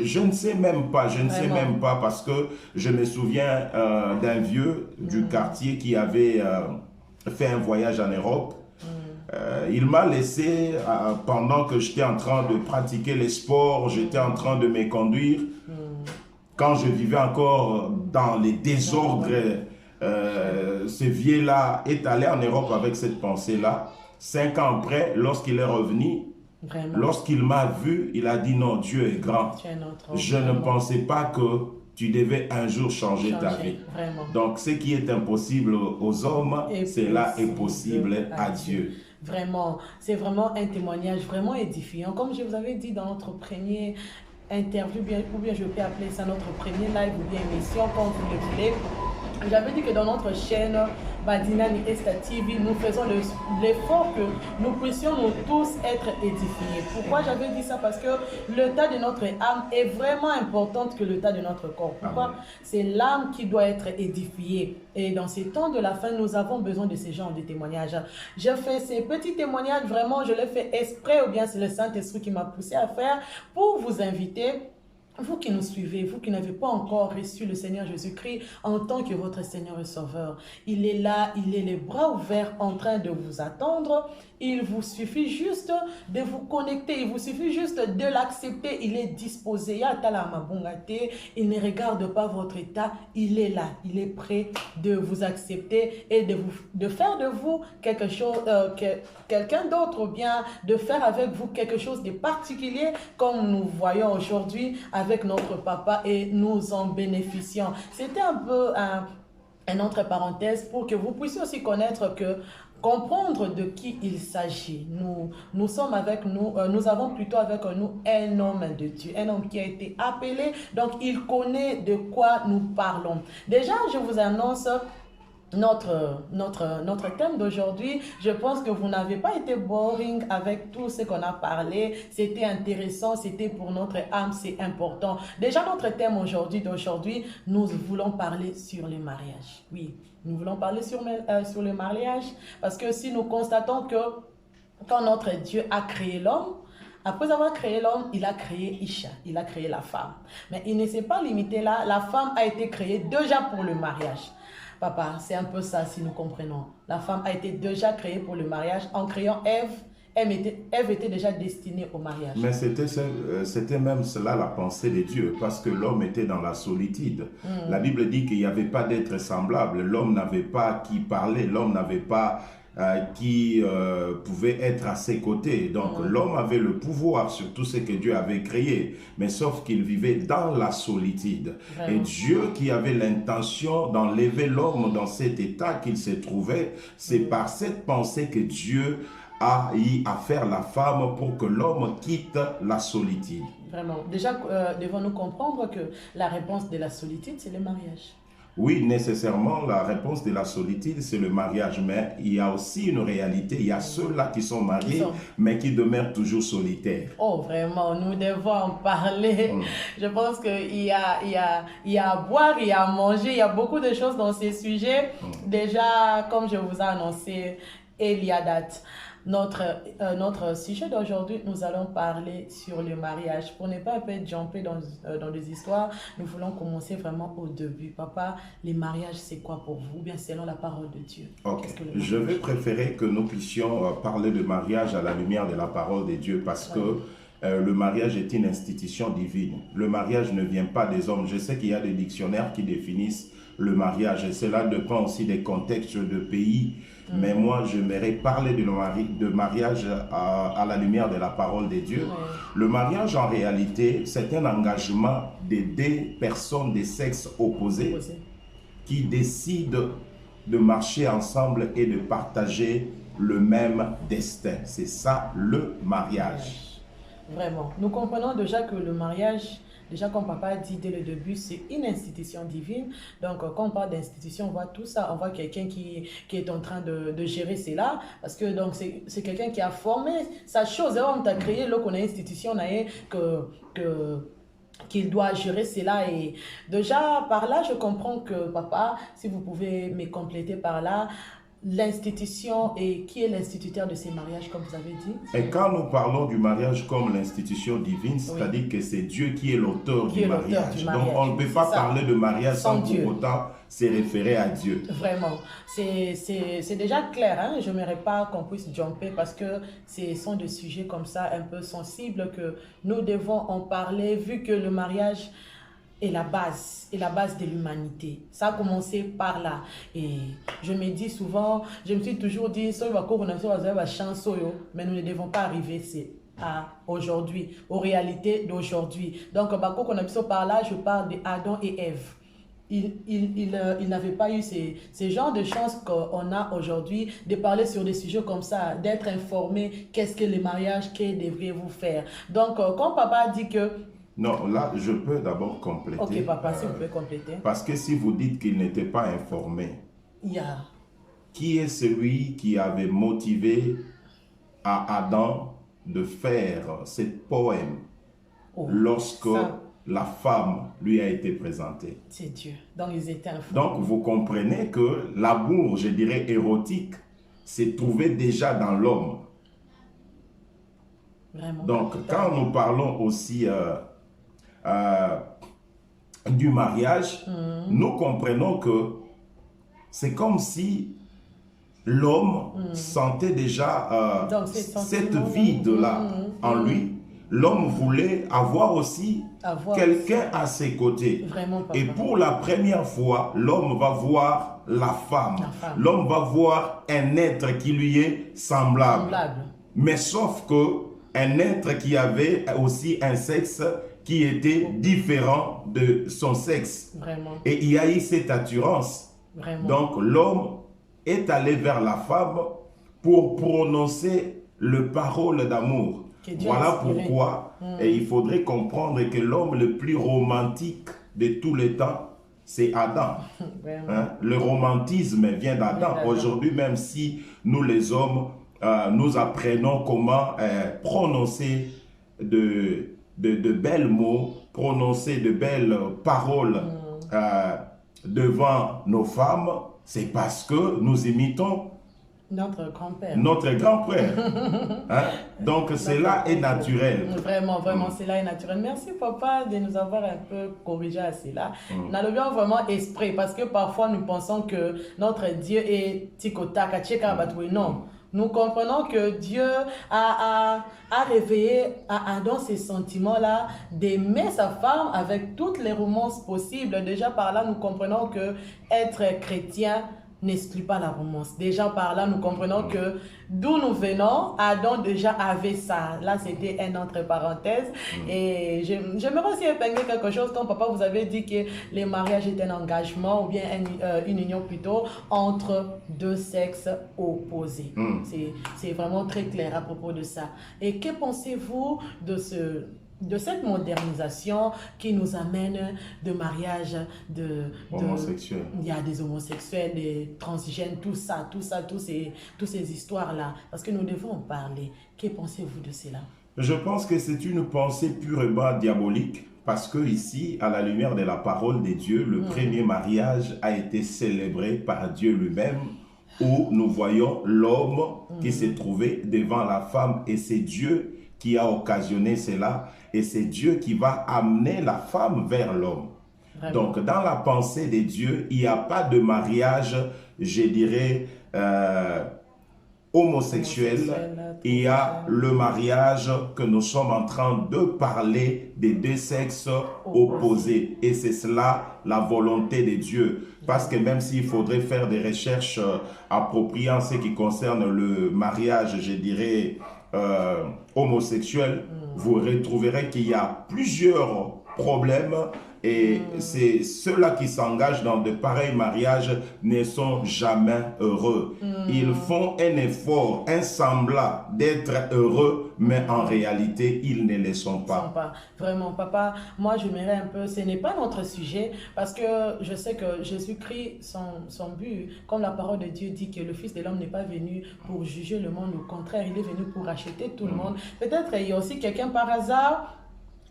Je ne sais même pas, sais même pas parce que je me souviens d'un vieux du quartier qui avait fait un voyage en Europe. Il m'a laissé pendant que j'étais en train de pratiquer les sports, j'étais en train de me conduire. Quand je vivais encore dans les désordres, ce vieux-là est allé en Europe avec cette pensée-là. 5 ans après, lorsqu'il est revenu, lorsqu'il m'a vu, il a dit non, Dieu est grand. Je ne pensais pas que tu devais un jour changer ta vie. Vraiment. Donc, ce qui est impossible aux hommes, cela est possible à Dieu. Vraiment, c'est vraiment un témoignage vraiment édifiant. Comme je vous avais dit dans notre premier interview, ou bien je peux appeler ça notre premier live ou bien émission, comme vous le voulez. J'avais dit que dans notre chaîne Badinani Esta TV, nous faisons l'effort que nous puissions nous tous être édifiés. Pourquoi j'avais dit ça? Parce que l'état de notre âme est vraiment important que l'état de notre corps. Pourquoi? C'est l'âme qui doit être édifiée. Et dans ces temps de la fin, nous avons besoin de ces genres de témoignages. J'ai fait ces petits témoignages, vraiment, je l'ai fait exprès, ou bien c'est le Saint-Esprit qui m'a poussé à faire pour vous inviter. Vous qui nous suivez, vous qui n'avez pas encore reçu le Seigneur Jésus-Christ en tant que votre Seigneur et Sauveur, il est là, il est les bras ouverts en train de vous attendre. Il vous suffit juste de vous connecter, il vous suffit juste de l'accepter. Il est disposé, il ne regarde pas votre état, il est là, il est prêt de vous accepter et de faire de vous quelque chose, quelqu'un d'autre, ou bien de faire avec vous quelque chose de particulier, comme nous voyons aujourd'hui avec notre papa, et nous en bénéficions. C'était un peu une autre parenthèse pour que vous puissiez aussi comprendre de qui il s'agit. Nous sommes avec nous, nous avons plutôt avec nous un homme de Dieu, un homme qui a été appelé, donc il connaît de quoi nous parlons. Déjà, je vous annonce notre thème d'aujourd'hui. Je pense que vous n'avez pas été boring avec tout ce qu'on a parlé. C'était intéressant, c'était pour notre âme, c'est important. Déjà, notre thème d'aujourd'hui, nous voulons parler sur les mariages. Oui, nous voulons parler sur le mariage, parce que si nous constatons que quand notre Dieu a créé l'homme, après avoir créé l'homme, il a créé Isha, il a créé la femme. Mais il ne s'est pas limité là, la femme a été créée déjà pour le mariage. Papa, c'est un peu ça si nous comprenons. La femme a été déjà créée pour le mariage en créant Ève Ève était déjà destinée au mariage. Mais c'était même cela la pensée de Dieu, parce que l'homme était dans la solitude. La Bible dit qu'il n'y avait pas d'être semblable. L'homme n'avait pas qui parler, l'homme n'avait pas qui pouvait être à ses côtés. Donc l'homme avait le pouvoir sur tout ce que Dieu avait créé, mais sauf qu'il vivait dans la solitude. Vraiment. Et Dieu qui avait l'intention d'enlever l'homme dans cet état qu'il se trouvait, c'est par cette pensée que Dieu a eu à faire la femme pour que l'homme quitte la solitude. Vraiment. Déjà, devons-nous comprendre que la réponse de la solitude, c'est le mariage. Oui, nécessairement, la réponse de la solitude, c'est le mariage. Mais il y a aussi une réalité. Il y a ceux-là qui sont mariés, mais qui demeurent toujours solitaires. Oh, vraiment, nous devons en parler. Je pense qu'il y a à boire, il y a à manger, il y a beaucoup de choses dans ces sujets. Déjà, comme je vous ai annoncé, il y a date. Notre sujet d'aujourd'hui, nous allons parler sur le mariage. Pour ne pas un peu jumper dans des histoires, nous voulons commencer vraiment au début. Papa, le mariage, c'est quoi pour vous? Bien, selon la parole de Dieu. Ok. Je vais préférer que nous puissions parler de mariage à la lumière de la parole de Dieu parce que le mariage est une institution divine. Le mariage ne vient pas des hommes. Je sais qu'il y a des dictionnaires qui définissent le mariage et cela dépend aussi des contextes de pays. Mais moi, j'aimerais parler de mariage à la lumière de la parole de Dieu. Le mariage, en réalité, c'est un engagement de deux personnes de sexe opposé qui décident de marcher ensemble et de partager le même destin. C'est ça, le mariage. Vraiment. Nous comprenons déjà que le mariage, déjà comme papa a dit dès le début, c'est une institution divine. Donc quand on parle d'institution, on voit tout ça. On voit quelqu'un qui est en train de gérer cela. Parce que donc c'est quelqu'un qui a formé sa chose. On a créé là qu'on a une institution qu'il doit gérer cela. Et déjà par là, je comprends que papa, si vous pouvez me compléter par là, l'institution et qui est l'instituteur de ces mariages, comme vous avez dit? Et quand nous parlons du mariage comme l'institution divine, c'est-à-dire que c'est Dieu qui est l'auteur du mariage. Donc on ne peut pas parler de mariage sans pour autant se référer à Dieu. Vraiment, c'est déjà clair, hein? Je n'aimerais pas qu'on puisse jumper parce que ce sont des sujets comme ça un peu sensibles que nous devons en parler vu que le mariage est la base de l'humanité. Ça a commencé par là. Et je me dis souvent, je me suis toujours dit, mais nous ne devons pas arriver à aujourd'hui, aux réalités d'aujourd'hui. Donc, par là, je parle d'Adam et Ève. Ils n'avaient pas eu ces genres de chances qu'on a aujourd'hui de parler sur des sujets comme ça, d'être informés, qu'est-ce que le mariage, que devriez-vous faire. Donc, quand papa dit que non, là, je peux d'abord compléter. Ok, papa, si vous pouvez compléter. Parce que si vous dites qu'il n'était pas informé, qui est celui qui avait motivé à Adam de faire ce poème lorsque la femme lui a été présentée? C'est Dieu. Donc, ils étaient informés. Donc, vous comprenez que l'amour, je dirais, érotique, s'est trouvé déjà dans l'homme. Vraiment. Donc, quand nous parlons aussi du mariage, nous comprenons que c'est comme si l'homme sentait déjà cette vide-là en lui. L'homme voulait avoir aussi quelqu'un à ses côtés. Vraiment, et pour la première fois, l'homme va voir la femme. L'homme va voir un être qui lui est semblable. Mais sauf que un être qui avait aussi un sexe qui était différent de son sexe. Vraiment. Et il y a eu cette attirance. Vraiment. Donc l'homme est allé vers la femme pour prononcer le parole d'amour. Voilà pourquoi il faudrait comprendre que l'homme le plus romantique de tous les temps, c'est Adam. Hein? Le romantisme vient d'Adam. Aujourd'hui, même si nous les hommes, nous apprenons comment prononcer de belles mots, prononcer de belles paroles devant nos femmes, c'est parce que nous imitons notre grand-père. Notre grand-père. Hein? Donc, cela est naturel. Vraiment, vraiment, cela est naturel. Merci, papa, de nous avoir un peu corrigé à cela. Nous avons vraiment esprit, parce que parfois, nous pensons que notre Dieu est tikotaka, tcheka batoué. Non. Nous comprenons que Dieu a réveillé à Adam ces sentiments-là d'aimer sa femme avec toutes les romances possibles. Déjà par là, nous comprenons que être chrétien n'exclut pas la romance. Déjà par là, nous comprenons que d'où nous venons, Adam déjà avait ça. Là, c'était un entre parenthèses. Et j'aimerais aussi épingler quelque chose. Quand papa vous avez dit que les mariages étaient un engagement ou bien une union plutôt entre deux sexes opposés. C'est vraiment très clair à propos de ça. Et que pensez-vous de cette modernisation qui nous amène de mariage homosexuels. Il y a des homosexuels, des transgènes, tout ça, toutes ces histoires-là. Parce que nous devons en parler. Que pensez-vous de cela? Je pense que c'est une pensée purement diabolique. Parce que ici, à la lumière de la parole de Dieu, le premier mariage a été célébré par Dieu lui-même, où nous voyons l'homme qui s'est trouvé devant la femme, et c'est Dieu qui a occasionné cela, et c'est Dieu qui va amener la femme vers l'homme. Donc, dans la pensée de Dieu, il n'y a pas de mariage, je dirais, homosexuel. Il y a le mariage que nous sommes en train de parler des deux sexes opposés. Et c'est cela la volonté de Dieu. Parce que même s'il faudrait faire des recherches appropriées en ce qui concerne le mariage, je dirais, homosexuel, vous retrouverez qu'il y a plusieurs problèmes, et c'est ceux-là qui s'engagent dans de pareils mariages ne sont jamais heureux. Ils font un effort, un semblant d'être heureux, mais en réalité, ils ne le sont pas. Vraiment, papa, moi je m'aimerais un peu, ce n'est pas notre sujet, parce que je sais que Jésus-Christ, son but, comme la parole de Dieu dit que le Fils de l'homme n'est pas venu pour juger le monde, au contraire, il est venu pour racheter tout le monde. Peut-être il y a aussi quelqu'un par hasard,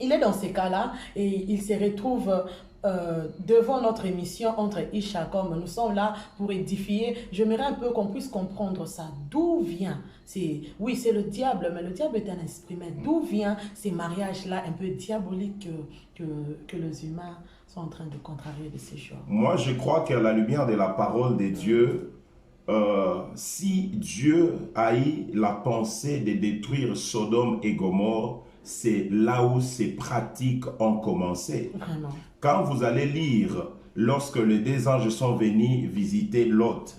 il est dans ces cas-là et il se retrouve devant notre émission entre Isha, comme nous sommes là pour édifier. J'aimerais un peu qu'on puisse comprendre ça. D'où vient oui, c'est le diable, mais le diable est un esprit. Mais d'où vient ces mariages-là un peu diaboliques que les humains sont en train de contrarier de ces jours? Moi, je crois qu'à la lumière de la parole de Dieu, si Dieu a eu la pensée de détruire Sodome et Gomorrhe, c'est là où ces pratiques ont commencé. Vraiment. Quand vous allez lire, lorsque les deux anges sont venus visiter Lot,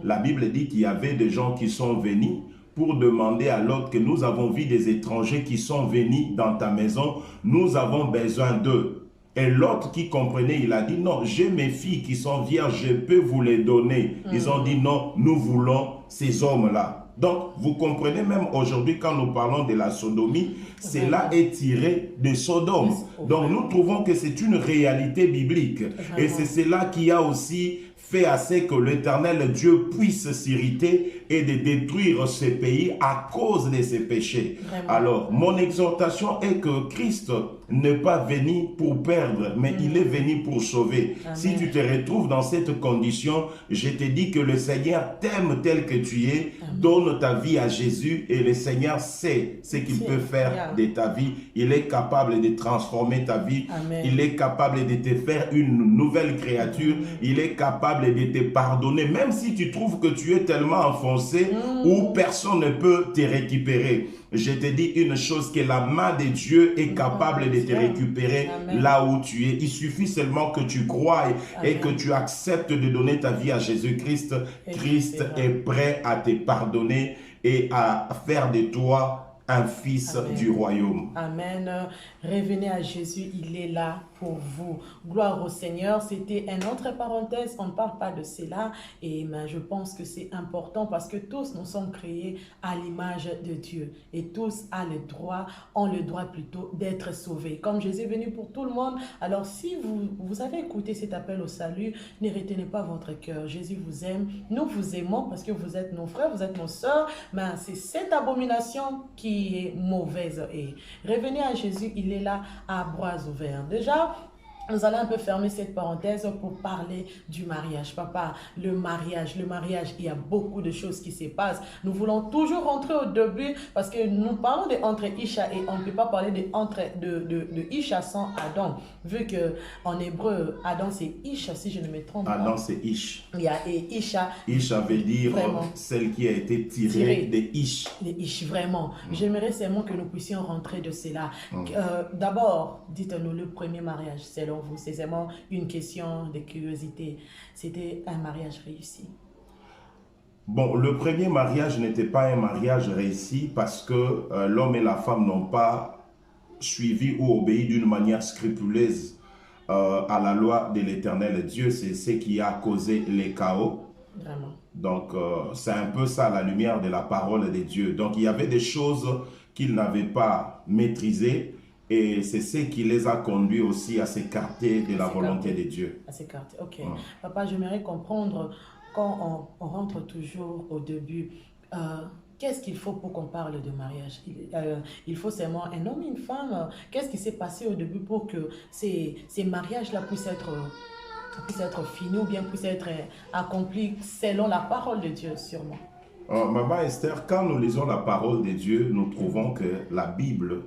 la Bible dit qu'il y avait des gens qui sont venus pour demander à Lot que nous avons vu des étrangers qui sont venus dans ta maison, nous avons besoin d'eux. Et Lot qui comprenait, il a dit non, j'ai mes filles qui sont vierges, je peux vous les donner. Ils ont dit non, nous voulons ces hommes-là. Donc, vous comprenez, même aujourd'hui, quand nous parlons de la sodomie, cela est tiré de Sodome. Donc, nous trouvons que c'est une réalité biblique. Et c'est cela qui a aussi fait assez que l'Éternel Dieu puisse s'irriter et de détruire ce pays à cause de ses péchés. Alors, mon exhortation est que Christ n'est pas venu pour perdre, mais il est venu pour sauver. Amen. Si tu te retrouves dans cette condition, je te dis que le Seigneur t'aime tel que tu es, donne ta vie à Jésus et le Seigneur sait ce qu'il peut faire de ta vie. Il est capable de transformer ta vie. Amen. Il est capable de te faire une nouvelle créature. Il est capable de te pardonner, même si tu trouves que tu es tellement enfoncé où personne ne peut te récupérer. Je te dis une chose, que la main de Dieu est capable de te récupérer là où tu es. Il suffit seulement que tu croies et que tu acceptes de donner ta vie à Jésus-Christ. Christ est prêt à te pardonner et à faire de toi un fils du royaume. Amen. Revenez à Jésus, il est là pour vous. Gloire au Seigneur. C'était une autre parenthèse, on ne parle pas de cela, et je pense que c'est important parce que tous nous sommes créés à l'image de Dieu et tous ont le droit plutôt d'être sauvés. Comme Jésus est venu pour tout le monde, alors si vous avez écouté cet appel au salut, ne retenez pas votre cœur. Jésus vous aime, nous vous aimons parce que vous êtes nos frères, vous êtes nos sœurs, mais c'est cette abomination qui est mauvaise. Et revenez à Jésus, il est là à bras ouverts. Déjà, Nous allons un peu fermer cette parenthèse pour parler du mariage. Papa, le mariage, il y a beaucoup de choses qui se passent. Nous voulons toujours rentrer au début parce que nous parlons de entre Isha et on ne peut pas parler de Isha sans Adam. Vu qu'en hébreu, Adam c'est Isha, si je ne me trompe pas. Adam c'est Ish. Il y a et Isha. Isha veut dire vraiment, celle qui a été tirée des Ish. Les Ish, vraiment. J'aimerais seulement que nous puissions rentrer de cela. D'abord, dites-nous le premier mariage, selon vous, c'est seulement une question de curiosité. C'était un mariage réussi? Bon, le premier mariage n'était pas un mariage réussi parce que l'homme et la femme n'ont pas suivi ou obéi d'une manière scrupuleuse à la loi de l'Éternel Dieu. C'est ce qui a causé les chaos. Vraiment. Donc, c'est un peu ça la lumière de la parole de Dieu. Donc, il y avait des choses qu'ils n'avaient pas maîtrisées. Et c'est ce qui les a conduits aussi à s'écarter de la volonté de Dieu. À s'écarter, ok. Papa, j'aimerais comprendre, quand on rentre toujours au début, qu'est-ce qu'il faut pour qu'on parle de mariage? Il faut seulement un homme et une femme. Qu'est-ce qui s'est passé au début pour que ces mariages-là puissent être finis ou bien puissent être accomplis selon la parole de Dieu, sûrement? Maman Esther, quand nous lisons la parole de Dieu, nous trouvons que la Bible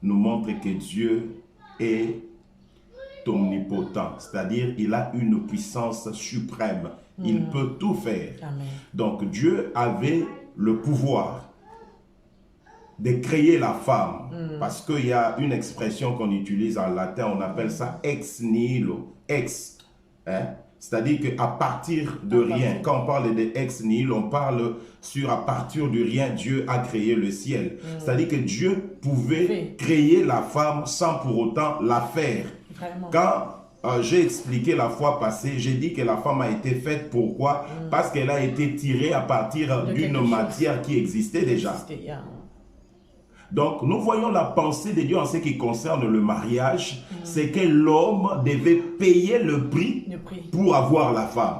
nous montre que Dieu est omnipotent, c'est-à-dire il a une puissance suprême. Il peut tout faire. Amen. Donc Dieu avait le pouvoir de créer la femme, parce qu'il y a une expression qu'on utilise en latin, on appelle ça ex nihilo, ex, hein? C'est-à-dire qu'à partir de rien, quand on parle de ex nihilo, on parle sur à partir de rien, Dieu a créé le ciel. C'est-à-dire que Dieu pouvait créer la femme sans pour autant la faire. Vraiment. Quand j'ai expliqué la fois passée, j'ai dit que la femme a été faite, pourquoi? Parce qu'elle a été tirée à partir d'une matière qui existait déjà. Donc, nous voyons la pensée de Dieu en ce qui concerne le mariage, c'est que l'homme devait payer le prix pour avoir la femme.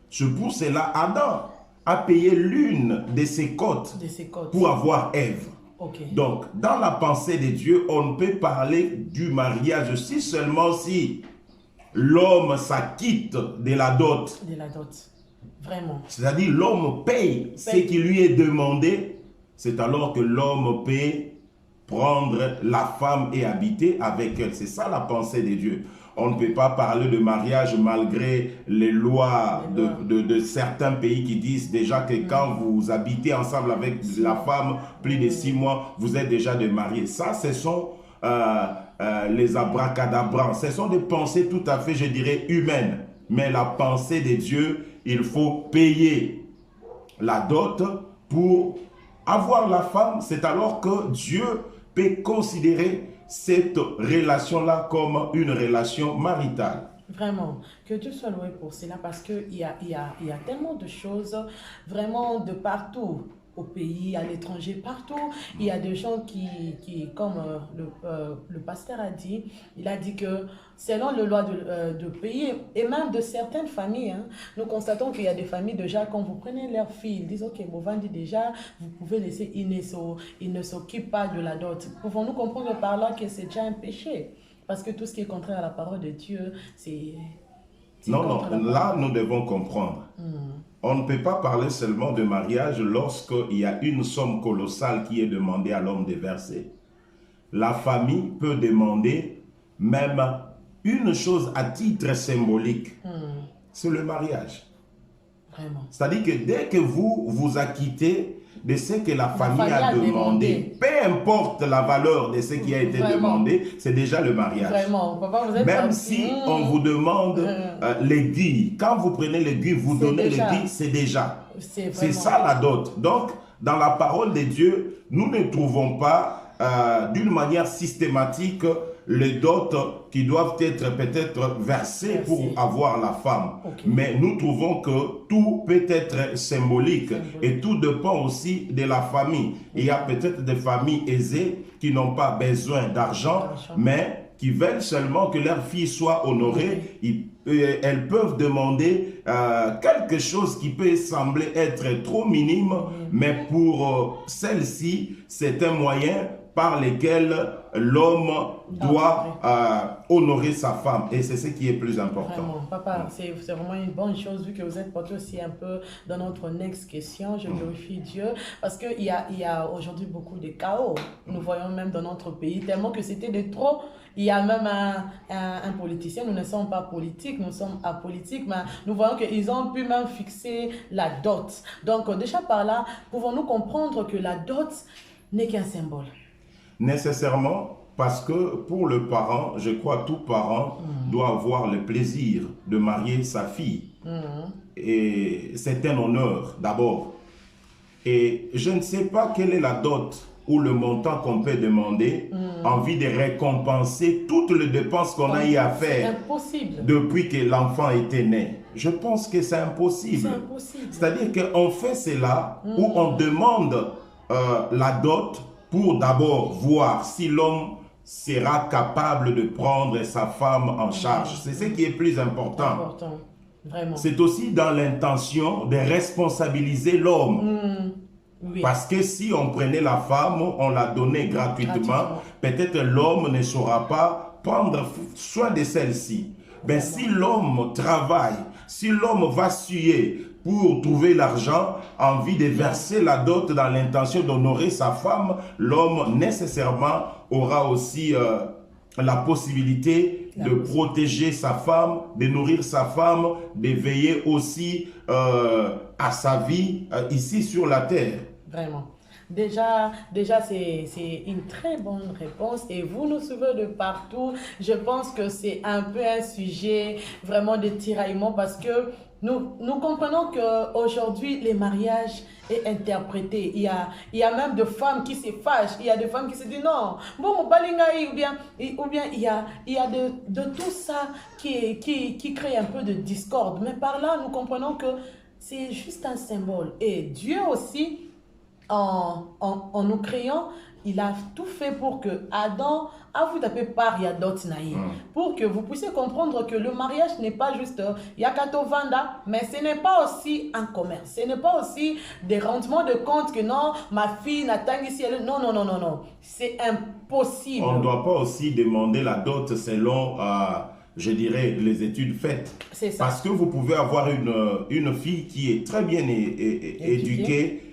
C'est pour cela Adam a payé l'une de ses côtes pour avoir Ève. Donc, dans la pensée de Dieu, on ne peut parler du mariage si seulement si l'homme s'acquitte de la dot. De la dot, vraiment. C'est-à-dire l'homme paye ce qui lui est demandé. C'est alors que l'homme peut prendre la femme et habiter avec elle. C'est ça la pensée de Dieu. On ne peut pas parler de mariage malgré les lois de certains pays qui disent déjà que quand vous habitez ensemble avec la femme plus de 6 mois, vous êtes déjà de mariés. Ça, ce sont les abracadabrants. Ce sont des pensées tout à fait, je dirais, humaines. Mais la pensée de Dieu, il faut payer la dot pour avoir la femme. C'est alors que Dieu peut considérer cette relation-là comme une relation maritale. Vraiment, que Dieu soit loué pour cela parce qu'il y a tellement de choses vraiment de partout. Au pays, à l'étranger, partout, il y a des gens qui comme le pasteur a dit, il a dit que selon les lois de pays et même de certaines familles, hein, nous constatons qu'il y a des familles déjà, quand vous prenez leur fille, ils disent, ok, Bovan dit déjà, vous pouvez laisser, il ne s'occupe pas de la dot. Pouvons-nous comprendre par là que c'est déjà un péché? Parce que tout ce qui est contraire à la parole de Dieu, c'est... Non, là, nous devons comprendre. On ne peut pas parler seulement de mariage lorsqu'il y a une somme colossale qui est demandée à l'homme de verser. La famille peut demander même une chose à titre symbolique. C'est le mariage. C'est-à-dire que dès que vous vous acquittez de ce que la famille a demandé, peu importe la valeur de ce qui a été demandé, c'est déjà le mariage. Vraiment. Papa, vous êtes même si on vous demande l'aiguille, quand vous prenez l'aiguille, vous donnez l'aiguille, c'est déjà. C'est ça la dot. Donc, dans la parole de Dieu, nous ne trouvons pas d'une manière systématique les dots qui doivent être peut-être versés pour avoir la femme. Mais nous trouvons que tout peut être symbolique et tout dépend aussi de la famille. Il y a peut-être des familles aisées qui n'ont pas besoin d'argent, mais qui veulent seulement que leur fille soit honorée. Elles peuvent demander quelque chose qui peut sembler être trop minime, mais pour celle-ci, c'est un moyen par lequel l'homme doit honorer sa femme. Et c'est ce qui est plus important. Vraiment, papa, c'est vraiment une bonne chose vu que vous êtes porté aussi un peu dans notre next question. Je glorifie Dieu parce qu'il y a aujourd'hui beaucoup de chaos. Nous voyons même dans notre pays tellement que c'était de trop. Il y a même un politicien, nous ne sommes pas politiques, nous sommes apolitiques, mais nous voyons qu'ils ont pu même fixer la dot. Donc déjà par là, pouvons-nous comprendre que la dot n'est qu'un symbole? Nécessairement, parce que pour le parent, je crois que tout parent doit avoir le plaisir de marier sa fille. Et c'est un honneur d'abord. Et je ne sais pas quelle est la dot ou le montant qu'on peut demander en vue de récompenser toutes les dépenses qu'on a eu à faire depuis que l'enfant était né. Je pense que c'est impossible. C'est-à-dire qu'on fait cela où on demande la dot pour d'abord voir si l'homme sera capable de prendre sa femme en charge. C'est ce qui est plus important. C'est aussi dans l'intention de responsabiliser l'homme. Parce que si on prenait la femme, on la donnait gratuitement, peut-être l'homme ne saura pas prendre soin de celle-ci. Ben, si l'homme travaille, si l'homme va suer pour trouver l'argent, envie de verser la dot dans l'intention d'honorer sa femme, l'homme nécessairement aura aussi la possibilité de protéger sa femme, de nourrir sa femme, de veiller aussi à sa vie ici sur la terre. Vraiment. Déjà c'est une très bonne réponse et vous nous suivez de partout. Je pense que c'est un peu un sujet vraiment de tiraillement parce que nous comprenons qu'aujourd'hui, les mariages est interprété. Il y a même des femmes qui se fâchent. Il y a des femmes qui se disent non, bon, mon balingaï, ou bien il y a de tout ça qui crée un peu de discorde. Mais par là, nous comprenons que c'est juste un symbole. Et Dieu aussi, en nous créant, il a tout fait pour que Adam a vous tapé par Yadot Naï. Pour que vous puissiez comprendre que le mariage n'est pas juste Yakato Vanda, mais ce n'est pas aussi un commerce. Ce n'est pas aussi des rendements de compte que non, ma fille n'attend ici. Non, non, non, non, non. C'est impossible. On ne doit pas aussi demander la dot selon, je dirais, les études faites. C'est ça. Parce que vous pouvez avoir une fille qui est très bien éduquée,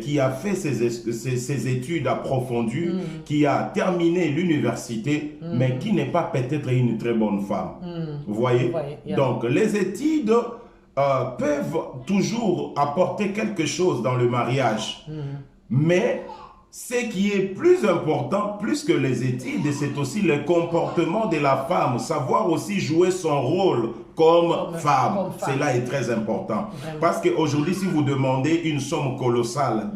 qui a fait ses études approfondies, qui a terminé l'université, mais qui n'est pas peut-être une très bonne femme. Vous voyez? Donc, les études peuvent toujours apporter quelque chose dans le mariage. Mais ce qui est plus important, plus que les études, c'est aussi le comportement de la femme, savoir aussi jouer son rôle comme femme. Cela est très important. Vraiment. Parce qu'aujourd'hui, si vous demandez une somme colossale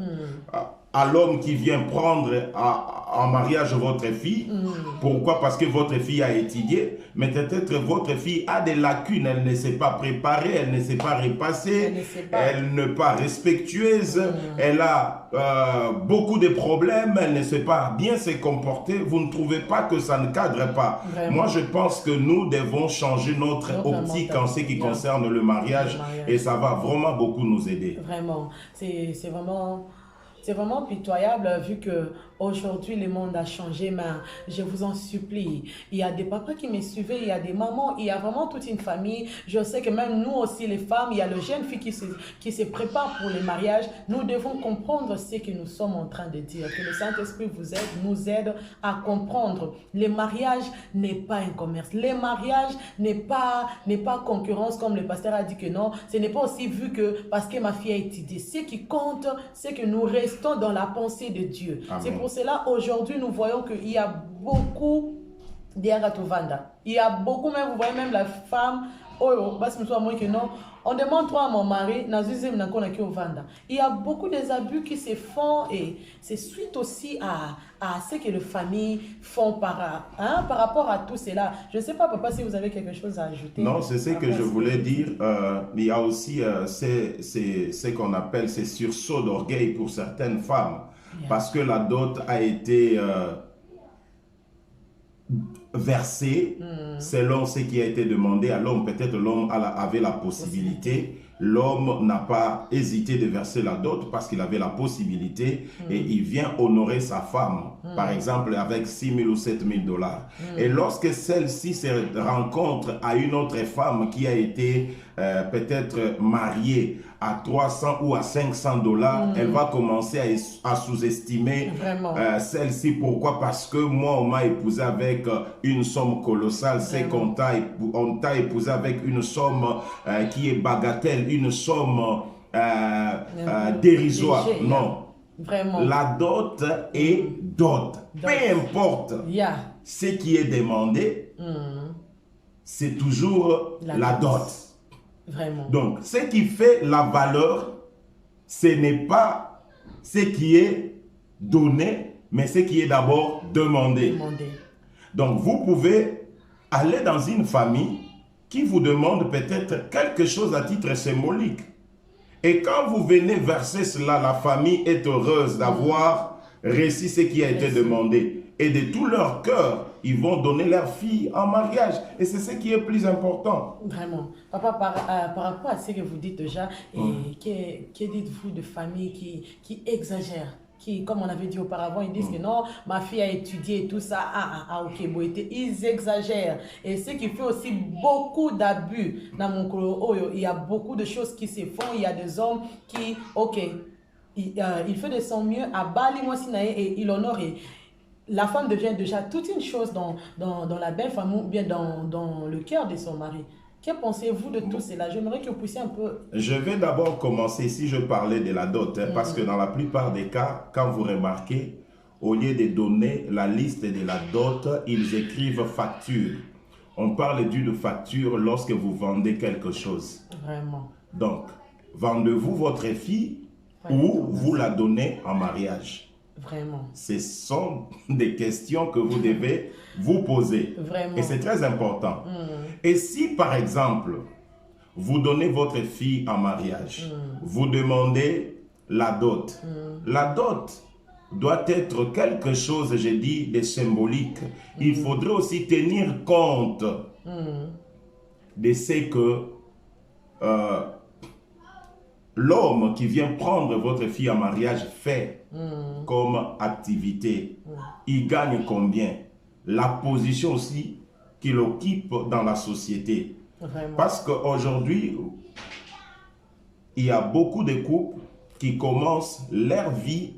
à l'homme qui vient prendre en mariage votre fille, pourquoi? Parce que votre fille a étudié, mais peut-être votre fille a des lacunes, elle ne s'est pas préparée, elle ne s'est pas repassée, elle n'est pas respectueuse, elle a beaucoup de problèmes, elle ne sait pas bien se comporter. Vous ne trouvez pas que ça ne cadre pas? Vraiment. Moi, je pense que nous devons changer notre optique en ce qui concerne le mariage, et ça va vraiment beaucoup nous aider. Vraiment, c'est vraiment pitoyable vu que aujourd'hui le monde a changé, mais je vous en supplie. Il y a des papas qui me suivaient, il y a des mamans, il y a vraiment toute une famille. Je sais que même nous aussi les femmes, il y a le jeune fille qui se prépare pour le mariage. Nous devons comprendre ce que nous sommes en train de dire. Que le Saint-Esprit nous aide à comprendre. Le mariage n'est pas un commerce. Le mariage n'est pas concurrence comme le pasteur a dit que non. Ce n'est pas aussi vu que parce que ma fille a étudié. Ce qui compte, c'est que nous restons dans la pensée de Dieu. C'est pour cela, aujourd'hui, nous voyons qu'il y a beaucoup d'Yagatovanda. Il y a beaucoup, même, vous voyez même la femme, on demande toi à mon mari, il y a beaucoup des abus qui se font et c'est suite aussi à ce que les familles font par rapport à tout cela. Je ne sais pas, papa, si vous avez quelque chose à ajouter. Non, c'est ce que je voulais dire. Il y a aussi ce qu'on appelle ces sursauts d'orgueil pour certaines femmes. Parce que la dot a été versée selon ce qui a été demandé à l'homme. Peut-être l'homme avait la possibilité l'homme n'a pas hésité de verser la dot parce qu'il avait la possibilité et il vient honorer sa femme, par exemple avec 6 000 ou 7 000 dollars. Et lorsque celle-ci se rencontre à une autre femme qui a été peut-être mariée à 300 ou à 500 dollars, elle va commencer à sous-estimer celle-ci. Pourquoi? Parce que moi, on m'a épousé avec une somme colossale. C'est qu'on t'a épousé avec une somme qui est bagatelle, une somme dérisoire. Léger, non. Vraiment. La dot est dot. Peu importe ce qui est demandé, c'est toujours la dot. Vraiment. Donc, ce qui fait la valeur, ce n'est pas ce qui est donné, mais ce qui est d'abord demandé. Donc, vous pouvez aller dans une famille qui vous demande peut-être quelque chose à titre symbolique. Et quand vous venez verser cela, la famille est heureuse d'avoir reçu ce qui a été demandé. Et de tout leur cœur, ils vont donner leur fille en mariage. Et c'est ce qui est plus important. Vraiment. Papa, par rapport à ce que vous dites déjà, que dites-vous de familles qui exagèrent? Qui, comme on avait dit auparavant, ils disent que non, ma fille a étudié et tout ça. Ok, bon, ils exagèrent. Et ce qui fait aussi beaucoup d'abus dans mon colo. Il y a beaucoup de choses qui se font. Il y a des hommes qui, ok, il fait de son mieux à Bali, moi, et il honore. La femme devient déjà toute une chose dans la belle femme ou bien dans le cœur de son mari. Que pensez-vous de tout cela? J'aimerais que vous puissiez un peu... Je vais d'abord commencer, si je parlais de la dot, parce que dans la plupart des cas, quand vous remarquez, au lieu de donner la liste de la dot, ils écrivent facture. On parle d'une facture lorsque vous vendez quelque chose. Vraiment. Donc, vendez-vous votre fille ou vous la donnez en mariage? Vraiment. Ce sont des questions que vous devez vous poser. Vraiment. Et c'est très important. Et si, par exemple, vous donnez votre fille en mariage, vous demandez la dot. La dot doit être quelque chose, j'ai dit, de symbolique. Il faudrait aussi tenir compte de ce que l'homme qui vient prendre votre fille en mariage fait comme activité. Il gagne combien? La position aussi qu'il occupe dans la société. Vraiment. Parce qu'aujourd'hui, il y a beaucoup de couples qui commencent leur vie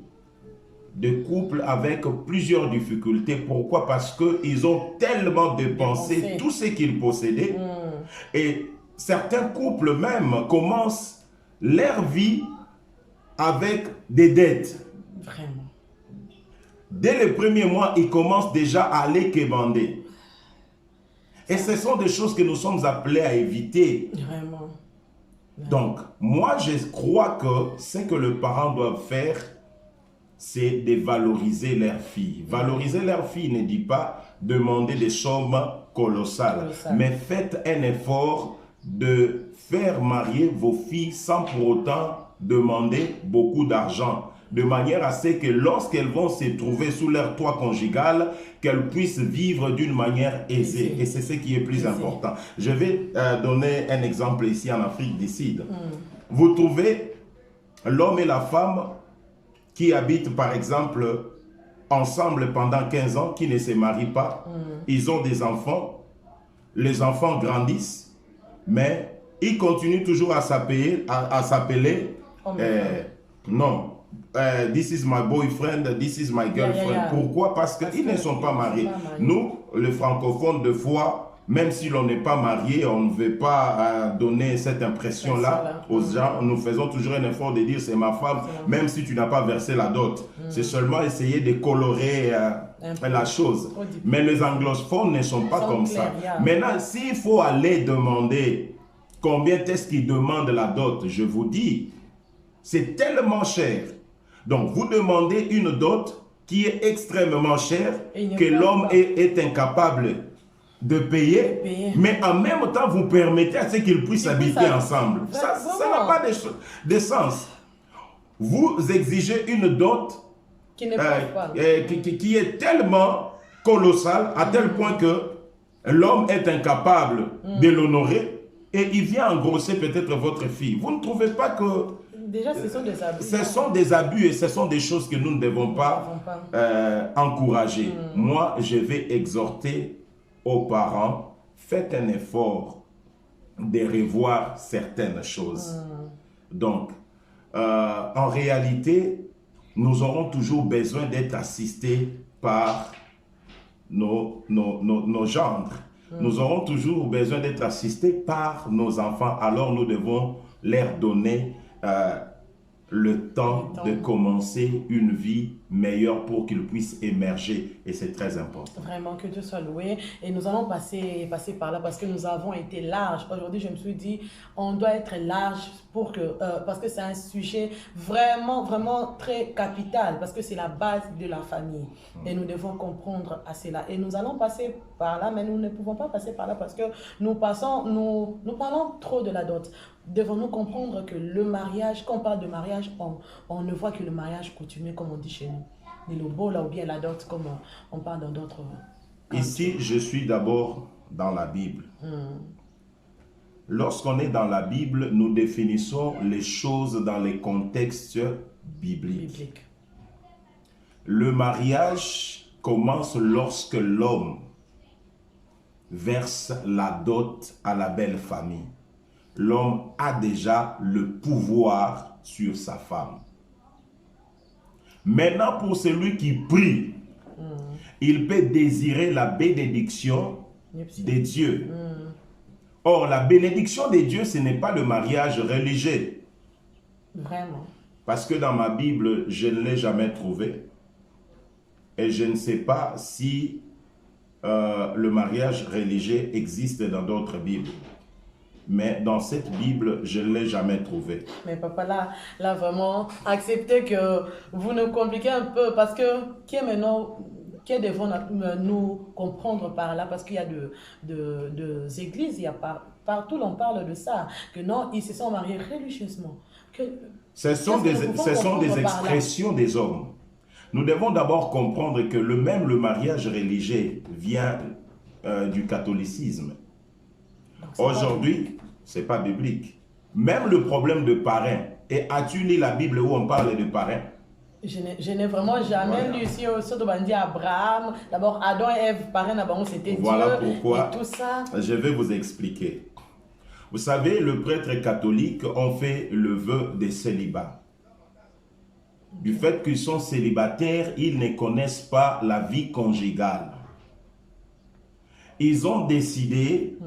de couple avec plusieurs difficultés. Pourquoi? Parce qu'ils ont tellement dépensé tout ce qu'ils possédaient. Et certains couples même commencent leur vie avec des dettes. Vraiment. Dès le premier mois, ils commencent déjà à aller quémander. Et ce sont des choses que nous sommes appelés à éviter. Vraiment. Donc, moi, je crois que ce que les parents doivent faire, c'est de valoriser leur fille. Valoriser leur fille ne dit pas demander des sommes colossales. Mais faites un effort de faire marier vos filles sans pour autant demander beaucoup d'argent, de manière à ce que lorsqu'elles vont se trouver sous leur toit conjugal, qu'elles puissent vivre d'une manière aisée. Et c'est ce qui est plus important. Je vais donner un exemple ici en Afrique du Sud. Vous trouvez l'homme et la femme qui habitent par exemple ensemble pendant 15 ans, qui ne se marient pas. Ils ont des enfants. Les enfants grandissent, mais ils continuent toujours à s'appeler non, this is my boyfriend, this is my girlfriend. Pourquoi? Parce qu'ils ne sont pas mariés. Nous, les francophones, de fois, même si l'on n'est pas marié, on ne veut pas donner cette impression-là aux gens. Nous faisons toujours un effort de dire c'est ma femme, même si tu n'as pas versé la dot. C'est seulement essayer de colorer la chose. Mais les anglophones ne sont pas comme ça. Maintenant, s'il faut aller demander combien est-ce qu'ils demandent la dot, je vous dis, c'est tellement cher. Donc, vous demandez une dot qui est extrêmement chère, que l'homme est incapable de payer, mais en même temps, vous permettez à ce qu'ils puissent habiter ensemble. Ça n'a pas de sens. Vous exigez une dot qui est tellement colossale, à tel point que l'homme est incapable de l'honorer, et il vient engrosser peut-être votre fille. Vous ne trouvez pas que Déjà, ce sont des abus. ce sont des abus et ce sont des choses que nous ne devons pas encourager. Moi, je vais exhorter aux parents, faites un effort de revoir certaines choses. Donc, en réalité, nous aurons toujours besoin d'être assistés par nos gendres. Nous aurons toujours besoin d'être assistés par nos enfants. Alors, nous devons leur donner le temps de commencer une vie meilleure pour qu'ils puissent émerger. Et c'est très important. Vraiment, que Dieu soit loué. Et nous allons passer par là parce que nous avons été larges. Aujourd'hui, je me suis dit, on doit être large pour parce que c'est un sujet vraiment, vraiment très capital. Parce que c'est la base de la famille. Et nous devons comprendre à cela. Et nous allons passer par là, mais nous ne pouvons pas passer par là parce que nous parlons trop de la dot. Devons-nous comprendre que le mariage, quand on parle de mariage, on ne voit que le mariage coutumier, comme on dit chez nous. Le beau, là, ou bien la dot, comme on parle dans d'autres... Ici, je suis d'abord dans la Bible. Lorsqu'on est dans la Bible, nous définissons les choses dans les contextes bibliques. Le mariage commence lorsque l'homme verse la dot à la belle famille. L'homme a déjà le pouvoir sur sa femme. Maintenant, pour celui qui prie, il peut désirer la bénédiction de Dieu. Or, la bénédiction de Dieu, ce n'est pas le mariage religieux. Vraiment. Parce que dans ma Bible, je ne l'ai jamais trouvé. Et je ne sais pas si le mariage religieux existe dans d'autres Bibles. Mais dans cette Bible, je ne l'ai jamais trouvé. Mais papa, là vraiment, acceptez que vous nous compliquez un peu parce que qui devons nous comprendre par là parce qu'il y a des églises, il y a partout on parle de ça, que non, ils se sont mariés religieusement. Ce sont des expressions des hommes. Nous devons d'abord comprendre que le mariage religieux vient du catholicisme. Aujourd'hui, ce n'est pas biblique. Même le problème de parrain. Et as-tu lu la Bible où on parle de parrain? Je n'ai vraiment jamais lu ici au Sodobandi Abraham. D'abord, Adam et Ève, parrain d'Abraham, c'était Dieu. Voilà pourquoi et tout ça. Je vais vous expliquer. Vous savez, le prêtre catholique ont fait le vœu de célibat. Du fait qu'ils sont célibataires, ils ne connaissent pas la vie conjugale. Ils ont décidé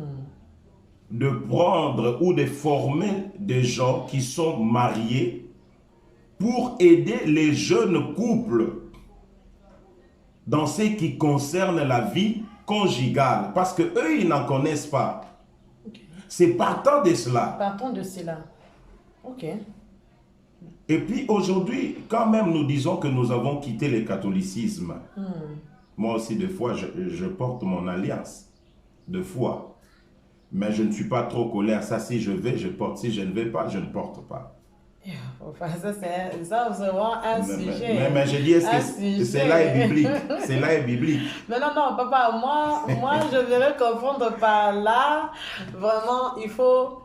de prendre ou de former des gens qui sont mariés pour aider les jeunes couples dans ce qui concerne la vie conjugale. Parce que eux, ils n'en connaissent pas. Okay. C'est partant de cela. Partant de cela. Ok. Et puis aujourd'hui, quand même nous disons que nous avons quitté le catholicisme, moi aussi des fois je porte mon alliance de foi. Mais je ne suis pas trop collé à ça. Si je vais, je porte. Si je ne vais pas, je ne porte pas. Enfin, ça, c'est vraiment un sujet. Mais je dis, est-ce que cela est biblique? Cela est biblique. Mais non, papa, moi je vais comprendre par là. Vraiment, il faut...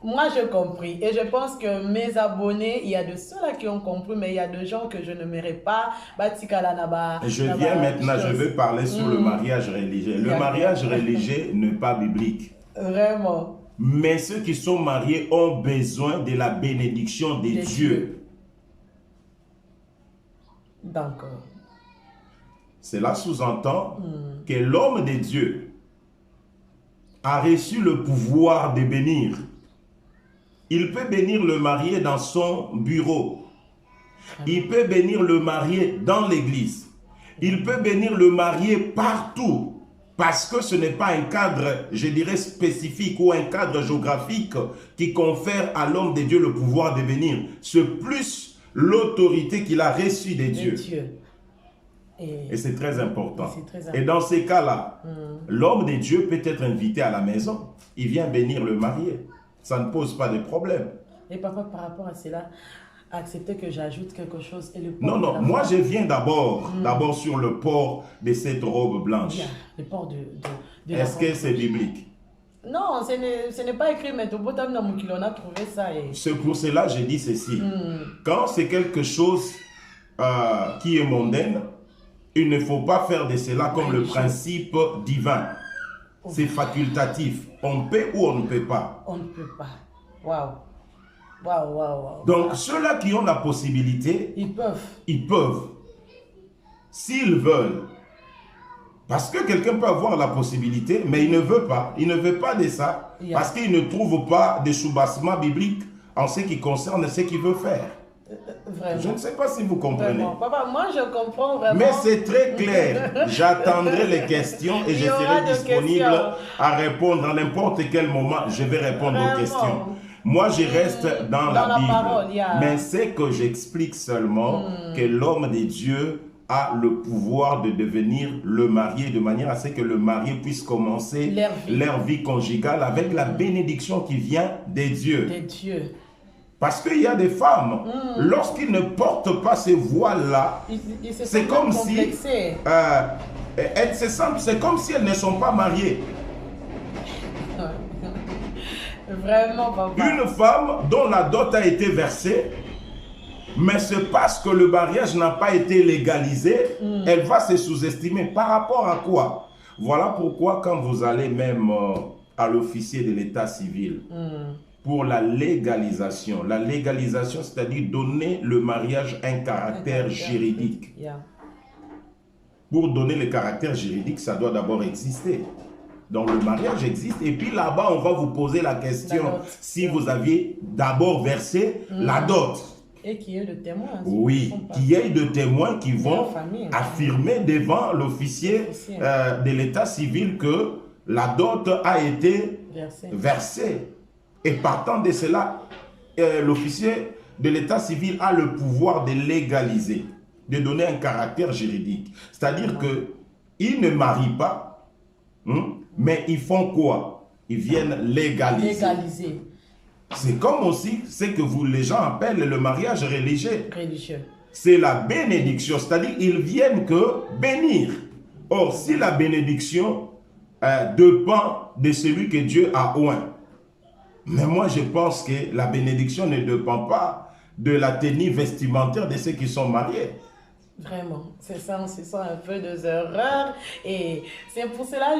Moi, j'ai compris. Et je pense que mes abonnés, il y a de ceux-là qui ont compris, mais il y a des gens que je ne mairie pas. Je viens maintenant, je veux parler sur le mariage religieux. Le mariage religieux n'est pas biblique. Vraiment. Mais ceux qui sont mariés ont besoin de la bénédiction de Dieu. D'accord. Cela sous-entend que l'homme de Dieu a reçu le pouvoir de bénir. Il peut bénir le marié dans son bureau. Il peut bénir le marié dans l'église. Il peut bénir le marié partout. Parce que ce n'est pas un cadre, je dirais, spécifique ou un cadre géographique qui confère à l'homme de Dieu le pouvoir de bénir. C'est plus l'autorité qu'il a reçue de Dieu. Et c'est très important. Et dans ces cas-là, l'homme de Dieu peut être invité à la maison. Il vient bénir le marié. Ça ne pose pas de problème. Et papa, par rapport à cela, acceptez que j'ajoute quelque chose. Et le non, moi je viens d'abord sur le port de cette robe blanche. Le port de Est-ce que c'est biblique? Non, ce n'est pas écrit, mais on a trouvé ça. C'est pour cela que j'ai dit ceci. Quand c'est quelque chose qui est mondaine, il ne faut pas faire de cela comme le principe divin. C'est facultatif. On peut ou on ne peut pas. On ne peut pas. Waouh. Waouh, waouh, waouh. Donc, ceux-là qui ont la possibilité, ils peuvent. Ils peuvent. S'ils veulent. Parce que quelqu'un peut avoir la possibilité, mais il ne veut pas. Il ne veut pas de ça. Parce qu'il ne trouve pas de soubassement biblique en ce qui concerne ce qu'il veut faire. Vraiment. Je ne sais pas si vous comprenez. Vraiment. Papa, moi je comprends vraiment. Mais c'est très clair. J'attendrai les questions et je serai disponible à répondre à n'importe quel moment. Je vais répondre aux questions. Moi, je reste dans la Bible. Parole, Mais c'est que j'explique seulement que l'homme de Dieu a le pouvoir de devenir le marié de manière à ce que le marié puisse commencer leur vie conjugale avec la bénédiction qui vient des dieux. Parce qu'il y a des femmes, lorsqu'ils ne portent pas ces voiles-là, c'est comme si elles se sentent, c'est comme si elles ne sont pas mariées. Vraiment, papa. Une femme dont la dot a été versée, mais c'est parce que le mariage n'a pas été légalisé, elle va se sous-estimer. Par rapport à quoi? Voilà pourquoi quand vous allez même à l'officier de l'état civil, pour la légalisation, c'est-à-dire donner le mariage un caractère juridique. Pour donner le caractère juridique, ça doit d'abord exister. Donc le mariage existe et puis là-bas on va vous poser la question si vous aviez d'abord versé la dot. Et qu'il y ait de témoins. Oui, qu'il y ait de témoins qui vont affirmer devant l'officier de l'état civil que la dot a été versée. Et partant de cela, l'officier de l'état civil a le pouvoir de légaliser, de donner un caractère juridique. C'est-à-dire qu'ils ne marient pas, mais ils font quoi? Ils viennent légaliser. C'est comme aussi ce que les gens appellent le mariage religieux. C'est la bénédiction, c'est-à-dire ils viennent que bénir. Or, si la bénédiction dépend de celui que Dieu a oint, mais moi je pense que la bénédiction ne dépend pas de la tenue vestimentaire de ceux qui sont mariés. Vraiment, c'est ça, on se sent un peu des erreurs et c'est pour cela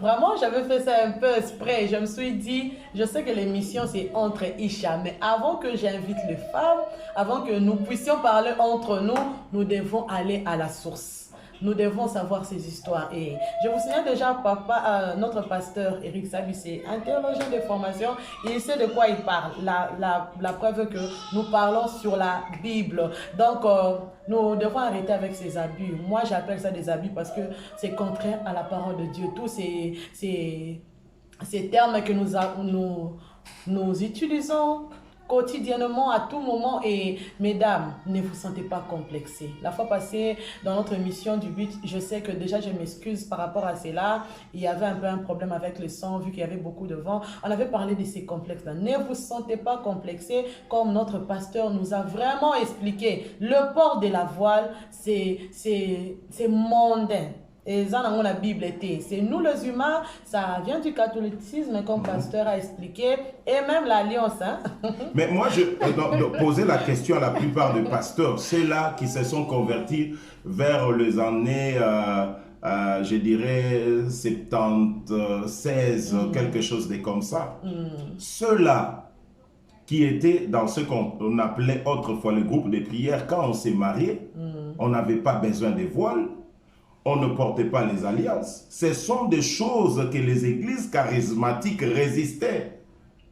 vraiment j'avais fait ça un peu exprès. Je me suis dit, je sais que l'émission c'est entre Isha, mais avant que j'invite les femmes, avant que nous puissions parler entre nous, nous devons aller à la source. Nous devons savoir ces histoires. Et je vous signale déjà, papa, notre pasteur Eric Sabi, c'est un théologien de formation. Il sait de quoi il parle. La preuve que nous parlons sur la Bible. Donc, nous devons arrêter avec ces abus. Moi, j'appelle ça des abus parce que c'est contraire à la parole de Dieu. Tous ces termes que nous utilisons quotidiennement, à tout moment. Et mesdames, ne vous sentez pas complexées. La fois passée, dans notre émission du but, je sais que déjà je m'excuse par rapport à cela. Il y avait un peu un problème avec le son, vu qu'il y avait beaucoup de vent. On avait parlé de ces complexes-là. Ne vous sentez pas complexés, comme notre pasteur nous a vraiment expliqué. Le port de la voile, c'est mondain. Et ça, dans la Bible était. C'est nous les humains, ça vient du catholicisme, comme pasteur a expliqué, et même l'alliance. Hein? Mais moi, je posais la question à la plupart des pasteurs, ceux-là qui se sont convertis vers les années, je dirais, 76, quelque chose de comme ça. Ceux-là qui étaient dans ce qu'on appelait autrefois le groupe de prière, quand on s'est marié, on n'avait pas besoin de voiles. On ne portait pas les alliances. Ce sont des choses que les églises charismatiques résistaient.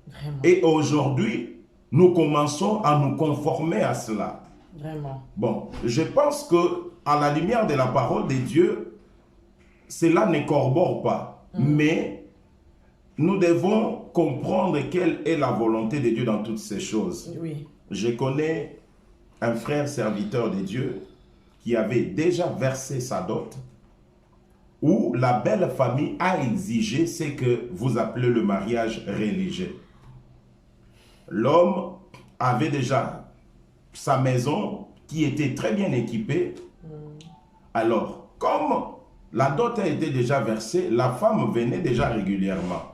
Vraiment. Et aujourd'hui, nous commençons à nous conformer à cela. Vraiment. Bon, je pense que à la lumière de la parole de Dieu, cela ne corrobore pas. Mais nous devons comprendre quelle est la volonté de Dieu dans toutes ces choses. Oui. Je connais un frère serviteur de Dieu qui avait déjà versé sa dot, où la belle famille a exigé ce que vous appelez le mariage religieux. L'homme avait déjà sa maison qui était très bien équipée. Alors, comme la dot a été déjà versée, la femme venait déjà régulièrement.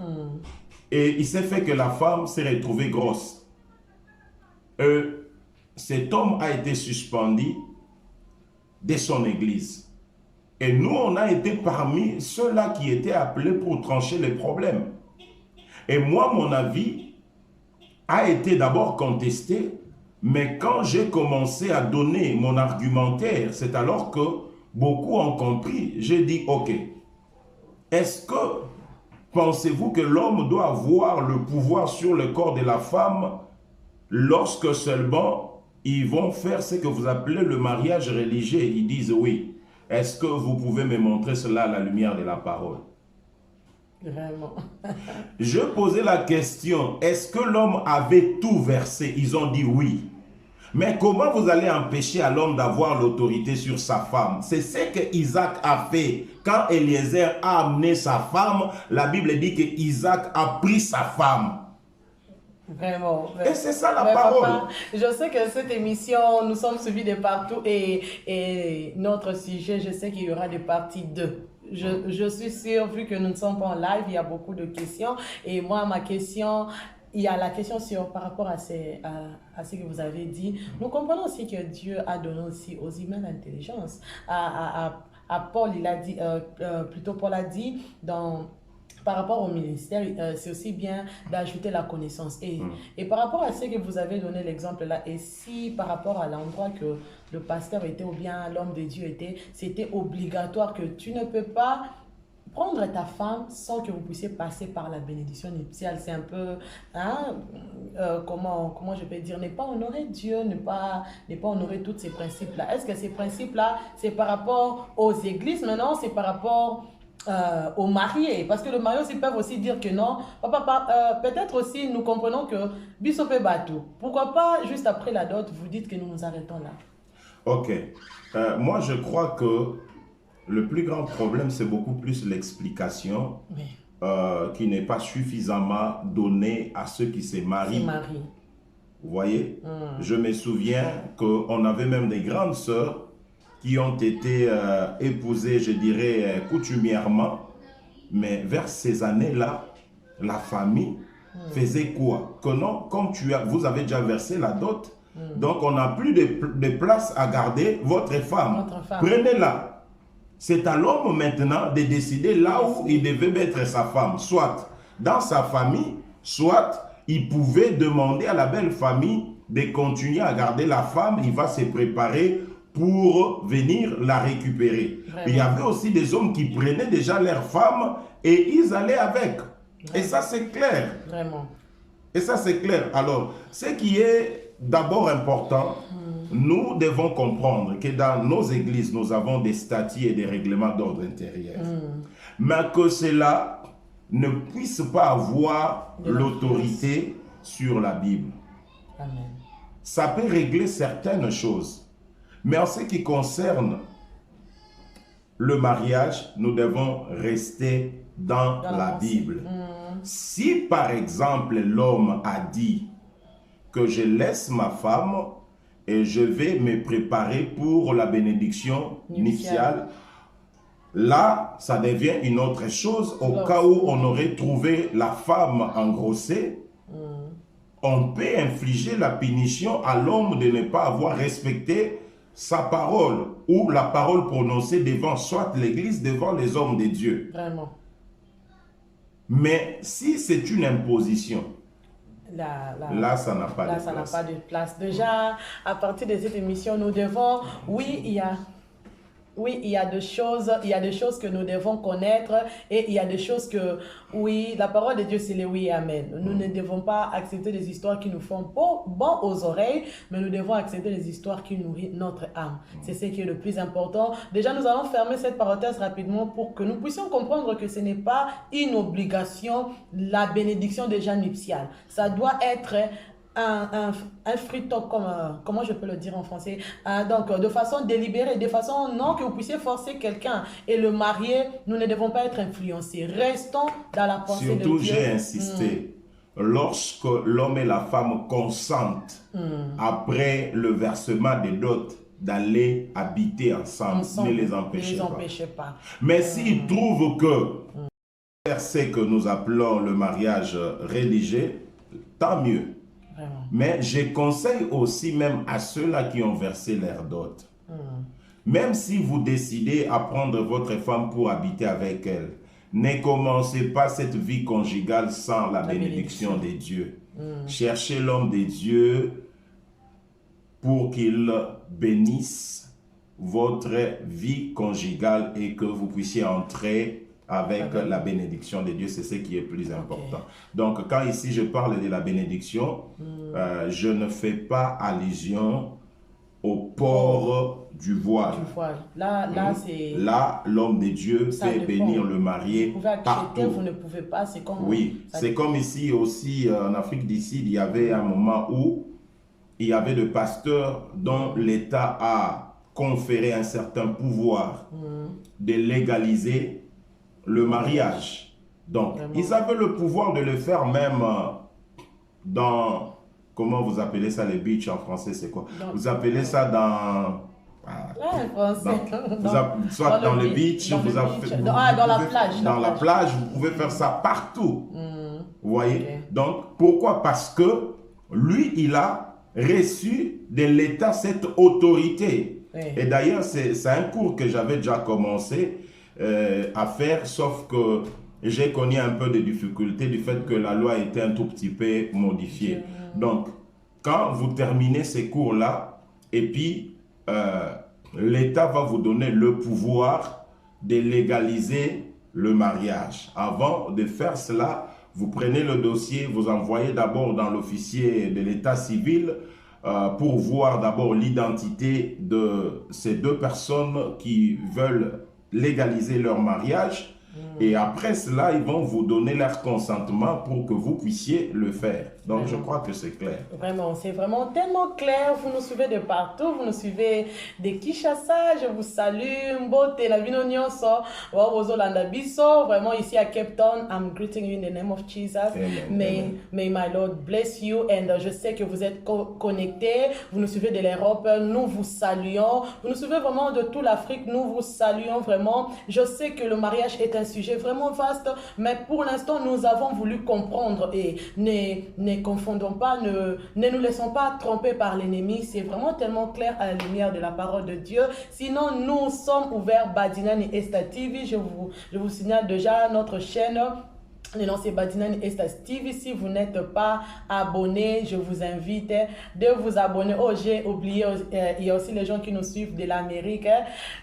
Et il s'est fait que la femme s'est retrouvée grosse. Cet homme a été suspendu de son église. Et nous, on a été parmi ceux-là qui étaient appelés pour trancher les problèmes. Et moi, mon avis a été d'abord contesté, mais quand j'ai commencé à donner mon argumentaire, c'est alors que beaucoup ont compris. J'ai dit, ok, est-ce que pensez-vous que l'homme doit avoir le pouvoir sur le corps de la femme lorsque seulement ils vont faire ce que vous appelez le mariage religieux? Ils disent oui. Est-ce que vous pouvez me montrer cela à la lumière de la parole? Vraiment. Je posais la question, est-ce que l'homme avait tout versé? Ils ont dit oui. Mais comment vous allez empêcher à l'homme d'avoir l'autorité sur sa femme? C'est ce que Isaac a fait. Quand Eliezer a amené sa femme, la Bible dit que Isaac a pris sa femme. Vraiment. Et c'est ça la parole. Papa, je sais que cette émission, nous sommes suivis de partout et notre sujet, je sais qu'il y aura des parties 2. Je suis sûre, vu que nous ne sommes pas en live, il y a beaucoup de questions. Et moi, ma question, il y a la question par rapport à ce que vous avez dit. Nous comprenons aussi que Dieu a donné aussi aux humains l'intelligence. À Paul, il a dit, Paul a dit par rapport au ministère, c'est aussi bien d'ajouter la connaissance. Et par rapport à ce que vous avez donné l'exemple là, et si par rapport à l'endroit que le pasteur était ou bien l'homme de Dieu était, c'était obligatoire que tu ne peux pas prendre ta femme sans que vous puissiez passer par la bénédiction nuptiale. C'est un peu, comment je peux dire, ne pas honorer Dieu, ne pas honorer tous ces principes-là. Est-ce que ces principes-là, c'est par rapport aux églises maintenant, c'est par rapport aux mariés? Parce que les mariés aussi peuvent aussi dire que non. Peut-être aussi nous comprenons que Bissopé Batou. Pourquoi pas juste après la dot, vous dites que nous nous arrêtons là? Ok. Moi, je crois que le plus grand problème, c'est beaucoup plus l'explication qui n'est pas suffisamment donnée à ceux qui se marient. Vous voyez? Je me souviens qu'on avait même des grandes sœurs qui ont été épousées, je dirais, coutumièrement. Mais vers ces années-là, la famille faisait quoi? Que non, comme vous avez déjà versé la dot, donc on n'a plus de place à garder votre femme. Prenez-la. C'est à l'homme maintenant de décider là où il devait mettre sa femme. Soit dans sa famille, soit il pouvait demander à la belle famille de continuer à garder la femme. Il va se préparer pour venir la récupérer. Il y avait aussi des hommes qui prenaient déjà leur femme et ils allaient avec. Et ça, c'est clair. Vraiment. Et ça, c'est clair. Alors, ce qui est d'abord important, nous devons comprendre que dans nos églises, nous avons des statuts et des règlements d'ordre intérieur. Mais que cela ne puisse pas avoir l'autorité sur la Bible. Amen. Ça peut régler certaines choses. Mais en ce qui concerne le mariage, nous devons rester dans la Bible. Si par exemple l'homme a dit que je laisse ma femme et je vais me préparer pour la bénédiction nuptiale, là, ça devient une autre chose. Au cas où on aurait trouvé la femme engrossée, on peut infliger la punition à l'homme de ne pas avoir respecté sa parole ou la parole prononcée devant soit l'église, devant les hommes de Dieu. Vraiment. Mais si c'est une imposition, là, ça n'a pas de place. Déjà, à partir de cette émission, nous devons, il y a des choses que nous devons connaître et il y a des choses que, oui, la parole de Dieu, c'est le oui et amen. Nous ne devons pas accepter des histoires qui nous font bon aux oreilles, mais nous devons accepter les histoires qui nourrissent notre âme. C'est ce qui est le plus important. Déjà, nous allons fermer cette parenthèse rapidement pour que nous puissions comprendre que ce n'est pas une obligation, la bénédiction déjà nuptiale. Ça doit être un free talk, comment je peux le dire en français, donc de façon délibérée, de façon non que vous puissiez forcer quelqu'un et le marier. Nous ne devons pas être influencés, restons dans la pensée de Dieu. Surtout, j'ai insisté, lorsque l'homme et la femme consentent après le versement des dots d'aller habiter ensemble, ne les empêchez pas. Mais s'ils trouvent que verset que nous appelons le mariage religieux, tant mieux. Vraiment. Mais je conseille aussi même à ceux-là qui ont versé leur dot. Même si vous décidez à prendre votre femme pour habiter avec elle, ne commencez pas cette vie conjugale sans la bénédiction de Dieu. Cherchez l'homme de Dieu pour qu'il bénisse votre vie conjugale et que vous puissiez entrer avec la bénédiction de Dieu. C'est ce qui est plus important. Donc, quand ici je parle de la bénédiction, je ne fais pas allusion au port du voile. Là, l'homme de Dieu peut bénir le marié vous pouvez accepter, partout. vous ne pouvez pas, c'est comme... Oui, c'est comme ici aussi, en Afrique du Sud, il y avait un moment où il y avait des pasteurs dont l'État a conféré un certain pouvoir de légaliser le mariage. Donc, ils avaient le pouvoir de le faire même dans... Comment vous appelez ça, les beaches en français, c'est quoi? Vous appelez ça dans... soit dans le beach, dans la plage. Dans la plage, vous pouvez faire ça partout. Vous voyez? Donc, pourquoi? Parce que lui, il a reçu de l'État cette autorité. Et d'ailleurs, c'est un cours que j'avais déjà commencé à faire, sauf que j'ai connu un peu de difficultés du fait que la loi était un tout petit peu modifiée. Donc, quand vous terminez ces cours-là, et puis l'État va vous donner le pouvoir de légaliser le mariage. Avant de faire cela, vous prenez le dossier, vous envoyez d'abord dans l'officier de l'État civil pour voir d'abord l'identité de ces deux personnes qui veulent légaliser leur mariage. Et après cela, ils vont vous donner leur consentement pour que vous puissiez le faire. Donc, je crois que c'est clair. Vraiment, c'est vraiment tellement clair. Vous nous suivez de partout. Vous nous suivez de Kinshasa. Je vous salue. Mbote, la Vinonioso, Wawozolanda Biso. Vraiment, ici à Cape Town, I'm greeting you in the name of Jesus. May my Lord bless you. And je sais que vous êtes connectés. Vous nous suivez de l'Europe. Nous vous saluons. Vous nous suivez vraiment de toute l'Afrique. Nous vous saluons vraiment. Je sais que le mariage est un sujet vraiment vaste, mais pour l'instant, nous avons voulu comprendre et ne confondons pas, ne nous laissons pas tromper par l'ennemi. C'est vraiment tellement clair à la lumière de la parole de Dieu. Sinon, nous sommes ouverts, Badinani Esta TV. Je vous signale déjà notre chaîne. Le nom c'est Badinani Esta TV. Si vous n'êtes pas abonné, je vous invite de vous abonner. Oh, j'ai oublié, il y a aussi les gens qui nous suivent de l'Amérique.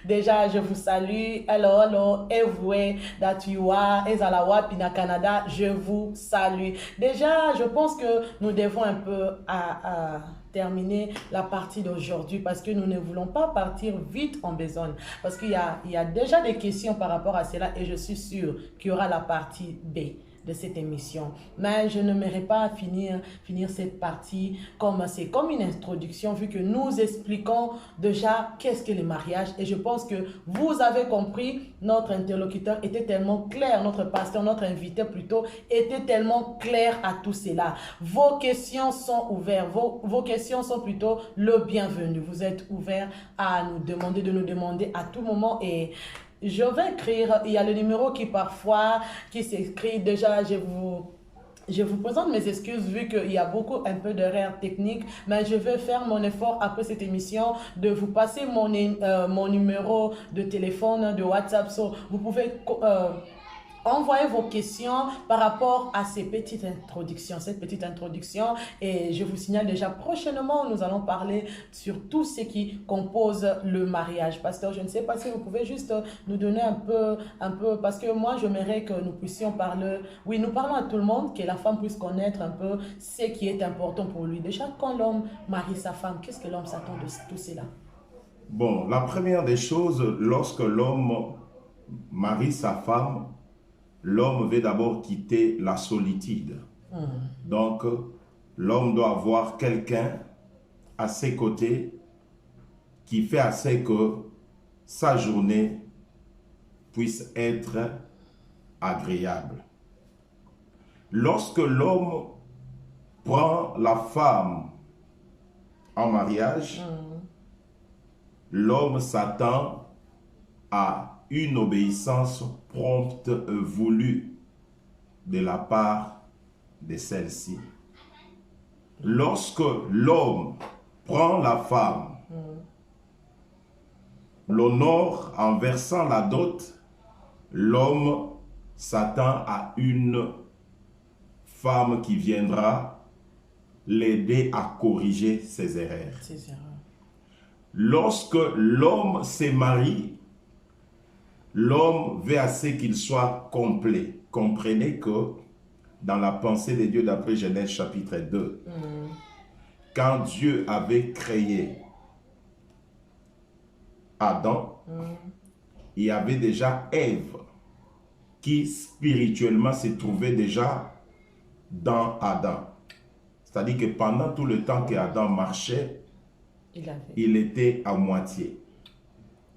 Déjà, je vous salue. Hello, everywhere that you are. Ezalawa, Pina Canada, je vous salue. Déjà, je pense que nous devons un peu terminer la partie d'aujourd'hui parce que nous ne voulons pas partir vite en besogne. Parce qu'il y a déjà des questions par rapport à cela et je suis sûre qu'il y aura la partie B de cette émission. Mais je n'aimerais pas finir cette partie comme c'est comme une introduction vu que nous expliquons déjà qu'est-ce que le mariage et je pense que vous avez compris, notre interlocuteur était tellement clair, notre pasteur, notre invité plutôt était tellement clair à tout cela. Vos questions sont ouvertes, vos questions sont plutôt le bienvenu. Vous êtes ouverts à nous demander à tout moment et je vais écrire, il y a le numéro qui s'écrit déjà, je vous présente mes excuses vu qu'il y a un peu d'erreurs techniques, mais je vais faire mon effort après cette émission de vous passer mon numéro de téléphone, de WhatsApp. So, vous pouvez envoyez vos questions par rapport à cette petite introduction et je vous signale déjà prochainement nous allons parler sur tout ce qui compose le mariage. Pasteur, je ne sais pas si vous pouvez juste nous donner un peu parce que moi j'aimerais que nous puissions parler, oui nous parlons à tout le monde, que la femme puisse connaître un peu ce qui est important pour lui. Déjà quand l'homme marie sa femme, qu'est-ce que l'homme s'attend de tout cela? Bon, la première des choses, lorsque l'homme marie sa femme, l'homme veut d'abord quitter la solitude. Donc, l'homme doit avoir quelqu'un à ses côtés qui fait assez que sa journée puisse être agréable. Lorsque l'homme prend la femme en mariage, l'homme s'attend à une obéissance prompte et voulue de la part de celle-ci. Lorsque l'homme prend la femme, l'honneur en versant la dot, l'homme s'attend à une femme qui viendra l'aider à corriger ses erreurs. Lorsque l'homme se marie, l'homme veut à ce qu'il soit complet. Comprenez que dans la pensée de Dieu d'après Genèse chapitre 2, quand Dieu avait créé Adam, il y avait déjà Ève qui spirituellement se trouvait déjà dans Adam. C'est-à-dire que pendant tout le temps que Adam marchait, il était à moitié.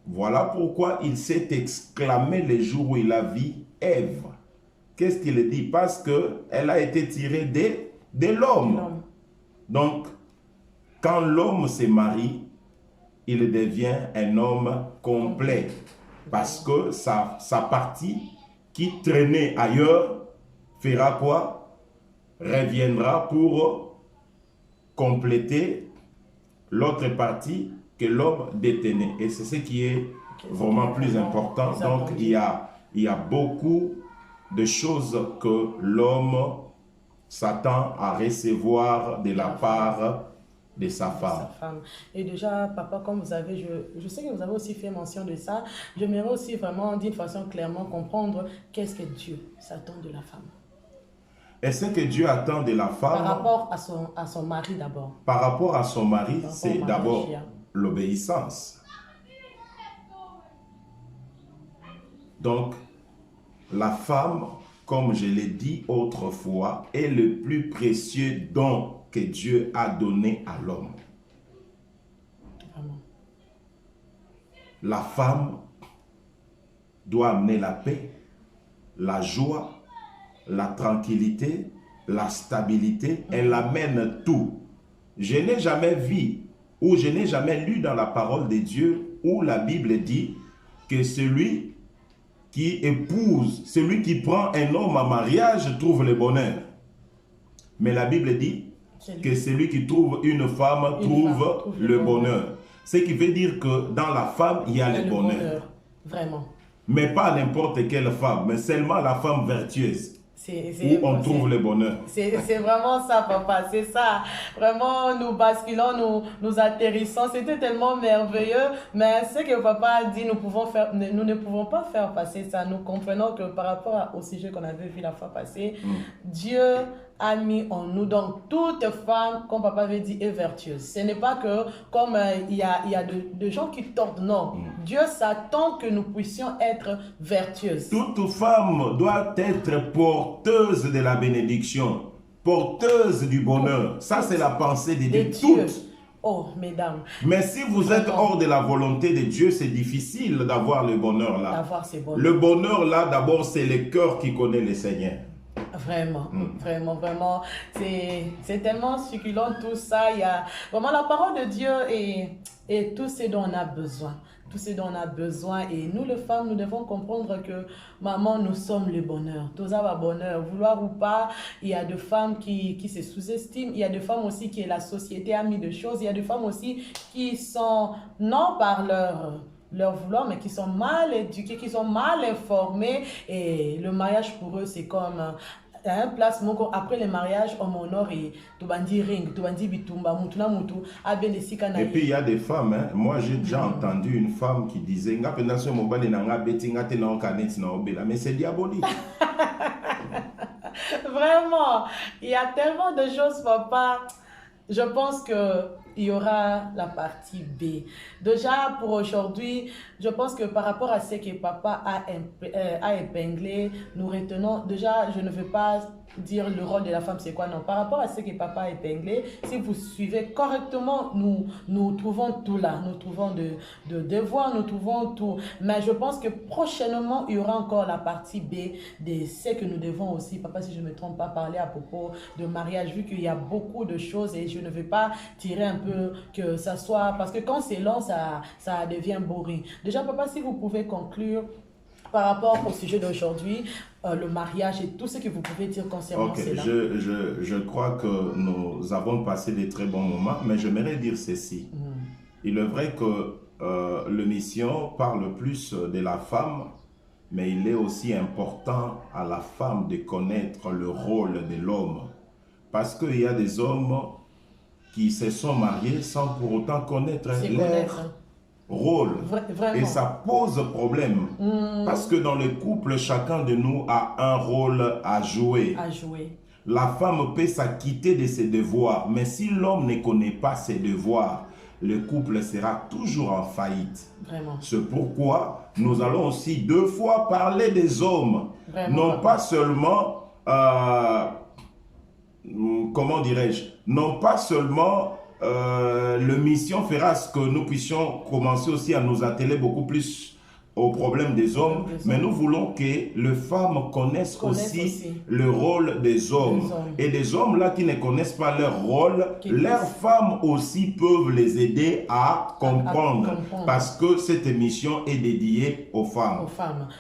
Voilà pourquoi il s'est exclamé le jour où il a vu Ève. Qu'est-ce qu'il dit? Parce qu'elle a été tirée de l'homme. Donc, quand l'homme se marie, il devient un homme complet. Parce que sa partie qui traînait ailleurs fera quoi? Reviendra pour compléter l'autre partie que l'homme détenait. Et c'est ce qui est vraiment plus important. Donc, il y a beaucoup de choses que l'homme s'attend à recevoir de la part de sa femme. Et déjà, papa, comme vous avez, je sais que vous avez aussi fait mention de ça, j'aimerais aussi vraiment d'une façon clairement comprendre qu'est-ce que Dieu s'attend de la femme. Et ce que Dieu attend de la femme... Par rapport à son mari d'abord. Par rapport à son mari, c'est d'abord l'obéissance. Donc, la femme, comme je l'ai dit autrefois, est le plus précieux don que Dieu a donné à l'homme. La femme doit amener la paix, la joie, la tranquillité, la stabilité. Elle amène tout. Je n'ai jamais vu ou je n'ai jamais lu dans la parole de Dieu où la Bible dit que celui qui épouse, celui qui prend un homme en mariage trouve le bonheur. Mais la Bible dit que celui qui trouve une femme trouve le bonheur. Ce qui veut dire que dans la femme, il y a le bonheur. Vraiment. Mais pas n'importe quelle femme, mais seulement la femme vertueuse. Où on trouve le bonheur. C'est vraiment ça, papa, c'est ça. Vraiment, nous basculons, nous atterrissons. C'était tellement merveilleux. Mais ce que papa a dit, nous ne pouvons pas faire passer ça. Nous comprenons que par rapport au sujet qu'on avait vu la fois passée, Dieu a mis en nous. Donc, toute femme, comme papa avait dit, est vertueuse. Ce n'est pas que comme il y a de gens qui tordent. Non. Dieu s'attend que nous puissions être vertueuses. Toute femme doit être porteuse de la bénédiction, porteuse du bonheur. Ça, c'est la pensée de Dieu. Toutes. Oh, mesdames. Mais si vous êtes hors de la volonté de Dieu, c'est difficile d'avoir le bonheur là. Le bonheur là, d'abord, c'est le cœur qui connaît le Seigneur. Vraiment, vraiment, vraiment. C'est tellement succulent tout ça. Il y a vraiment la parole de Dieu et tout ce dont on a besoin. Tout ce dont on a besoin. Et nous, les femmes, nous devons comprendre que, maman, nous sommes le bonheur. Tout ça va bonheur. Vouloir ou pas, il y a des femmes qui se sous-estiment. Il y a des femmes aussi qui la société a mis de choses. Il y a des femmes aussi qui sont, non par leur vouloir, mais qui sont mal éduquées, qui sont mal informées. Et le mariage pour eux, c'est comme un placement. Après le mariage, on honore et tout bandi ring, tout bandi bitumba, mutuna mutu, et puis il y a des femmes, hein. Moi j'ai déjà entendu une femme qui disait mais c'est diabolique. Vraiment, il y a tellement de choses, papa. Je pense qu'il y aura la partie B. Déjà, pour aujourd'hui, je pense que par rapport à ce que papa a épinglé, nous retenons, déjà, je ne veux pas dire le rôle de la femme, c'est quoi? Non, par rapport à ce que papa a épinglé, si vous suivez correctement, nous trouvons tout là. Nous trouvons de devoirs, nous trouvons tout. Mais je pense que prochainement, il y aura encore la partie B de ce que nous devons aussi, papa, si je ne me trompe pas, parler à propos de mariage, vu qu'il y a beaucoup de choses et je ne vais pas tirer un peu que ça soit... Parce que quand c'est long, ça devient boring. Déjà, papa, si vous pouvez conclure par rapport au sujet d'aujourd'hui, le mariage et tout ce que vous pouvez dire concernant cela. Je crois que nous avons passé des très bons moments, mais j'aimerais dire ceci. Il est vrai que l'émission parle plus de la femme, mais il est aussi important à la femme de connaître le rôle de l'homme. Parce qu'il y a des hommes qui se sont mariés sans pour autant connaître leur rôle. Vraiment. Et ça pose problème. Parce que dans le couple, chacun de nous a un rôle à jouer. La femme peut s'acquitter de ses devoirs, mais si l'homme ne connaît pas ses devoirs, le couple sera toujours en faillite. C'est pourquoi nous allons aussi 2 fois parler des hommes. Non pas seulement, comment dirais-je, non pas seulement le mission fera ce que nous puissions commencer aussi à nous atteler beaucoup plus aux problèmes des hommes, mais nous voulons que les femmes connaissent aussi le rôle des hommes. Et des hommes là qui ne connaissent pas leur rôle, leurs femmes aussi peuvent les aider à comprendre. Parce que cette émission est dédiée aux femmes.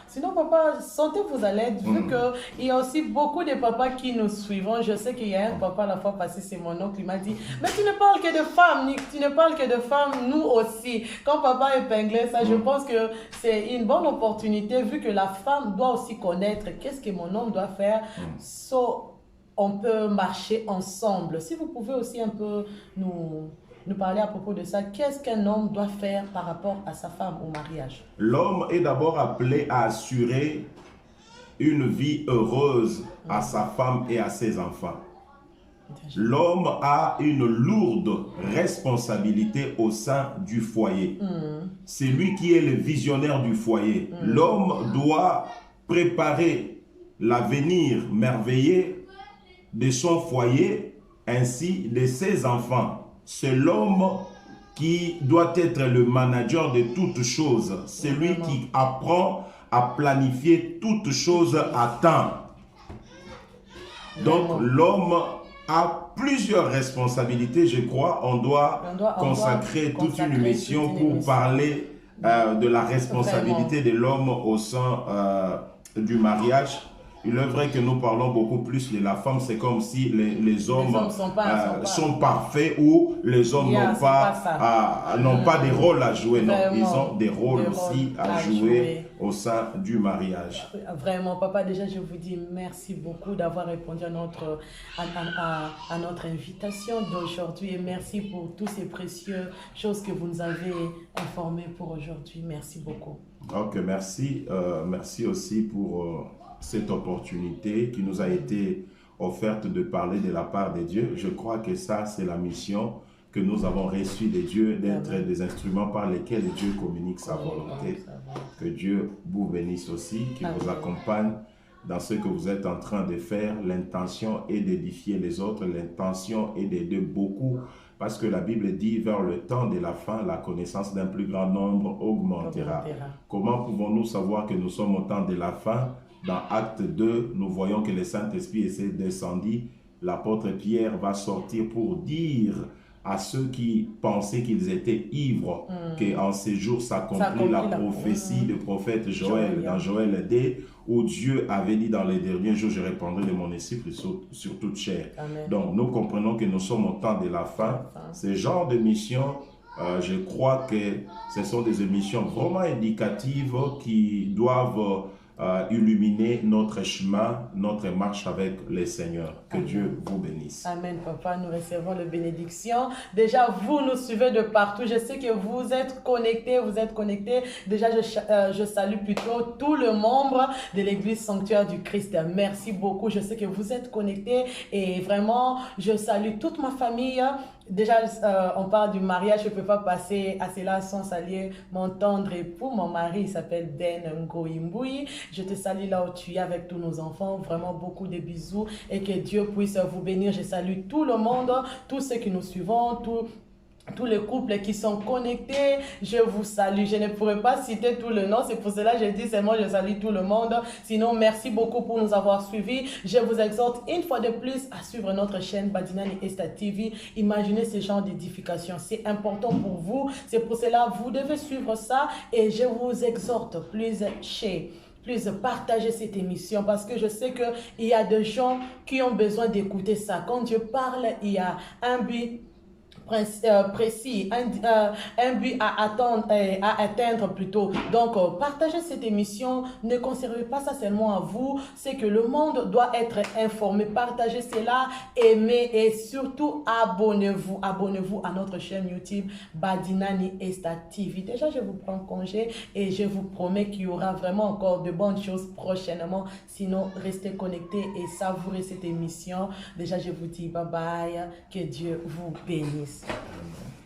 Sinon, papa, sentez-vous à l'aise, vu qu'il y a aussi beaucoup de papas qui nous suivent. Je sais qu'il y a un papa, la fois passée, c'est mon oncle, il m'a dit, mais tu ne parles que de femmes, Nick, tu ne parles que de femmes, nous aussi. Quand papa épinglait ça, je pense que c'est une bonne opportunité, vu que la femme doit aussi connaître qu'est-ce que mon homme doit faire, on peut marcher ensemble. Si vous pouvez aussi un peu nous parler à propos de ça, qu'est-ce qu'un homme doit faire par rapport à sa femme au mariage? L'homme est d'abord appelé à assurer une vie heureuse à sa femme et à ses enfants. L'homme a une lourde responsabilité au sein du foyer. C'est lui qui est le visionnaire du foyer. L'homme doit préparer l'avenir merveilleux de son foyer ainsi de ses enfants. C'est l'homme qui doit être le manager de toutes choses. C'est lui qui apprend à planifier toutes choses à temps. Donc l'homme a plusieurs responsabilités, je crois. On doit consacrer toute une émission pour parler de la responsabilité de l'homme au sein du mariage. Il est vrai que nous parlons beaucoup plus de la femme, c'est comme si les hommes sont parfaits ou les hommes n'ont pas des rôles à jouer. Non, ils ont des rôles aussi à jouer au sein du mariage. Vraiment, papa, déjà je vous dis merci beaucoup d'avoir répondu à notre invitation d'aujourd'hui et merci pour toutes ces précieuses choses que vous nous avez informées pour aujourd'hui. Merci beaucoup. Ok, merci. Merci aussi pour cette opportunité qui nous a été offerte de parler de la part de Dieu. Je crois que ça, c'est la mission que nous avons reçue de Dieu, d'être des instruments par lesquels Dieu communique sa volonté. Que Dieu vous bénisse aussi, qu'il vous accompagne dans ce que vous êtes en train de faire. L'intention est d'édifier les autres, l'intention est d'aider beaucoup, parce que la Bible dit, vers le temps de la fin, la connaissance d'un plus grand nombre augmentera. Comment pouvons-nous savoir que nous sommes au temps de la fin? Dans Acte 2, nous voyons que le Saint-Esprit est descendu. L'apôtre Pierre va sortir pour dire à ceux qui pensaient qu'ils étaient ivres qu'en ces jours s'accomplit la prophétie du prophète Joël, dans Joël 2, où Dieu avait dit dans les derniers jours, je répandrai de mon esprit sur toute chair. Amen. Donc nous comprenons que nous sommes au temps de la fin. Ce genre de mission, je crois que ce sont des émissions vraiment éducatives qui doivent illuminer notre chemin, notre marche avec le Seigneur. Que Dieu vous bénisse. Amen, papa. Nous recevons la bénédiction. Déjà, vous nous suivez de partout. Je sais que vous êtes connectés, Déjà, je salue plutôt tout le membre de l'Église Sanctuaire du Christ. Merci beaucoup. Je sais que vous êtes connectés et vraiment, je salue toute ma famille Déjà, on parle du mariage, je ne peux pas passer à cela sans saluer mon tendre époux. Mon mari, il s'appelle Den Ngoïmboui. Je te salue là où tu es avec tous nos enfants. Vraiment beaucoup de bisous et que Dieu puisse vous bénir. Je salue tout le monde, tous ceux qui nous suivent, tous les couples qui sont connectés, je vous salue. Je ne pourrais pas citer tout le nom, c'est pour cela que je dis seulement je salue tout le monde. Sinon, merci beaucoup pour nous avoir suivis. Je vous exhorte une fois de plus à suivre notre chaîne Badinani Esta TV. Imaginez ce genre d'édification, c'est important pour vous. C'est pour cela que vous devez suivre ça et je vous exhorte plus partager cette émission parce que je sais qu'il y a des gens qui ont besoin d'écouter ça. Quand Dieu parle, il y a un but précis, un but à attendre, à atteindre plutôt. Donc, partagez cette émission, ne conservez pas ça seulement à vous, c'est que le monde doit être informé. Partagez cela, aimez et surtout abonnez-vous. Abonnez-vous à notre chaîne YouTube Badinani Esta TV. Déjà, je vous prends congé et je vous promets qu'il y aura vraiment encore de bonnes choses prochainement. Sinon, restez connectés et savourez cette émission. Déjà, je vous dis bye bye, que Dieu vous bénisse. Amen.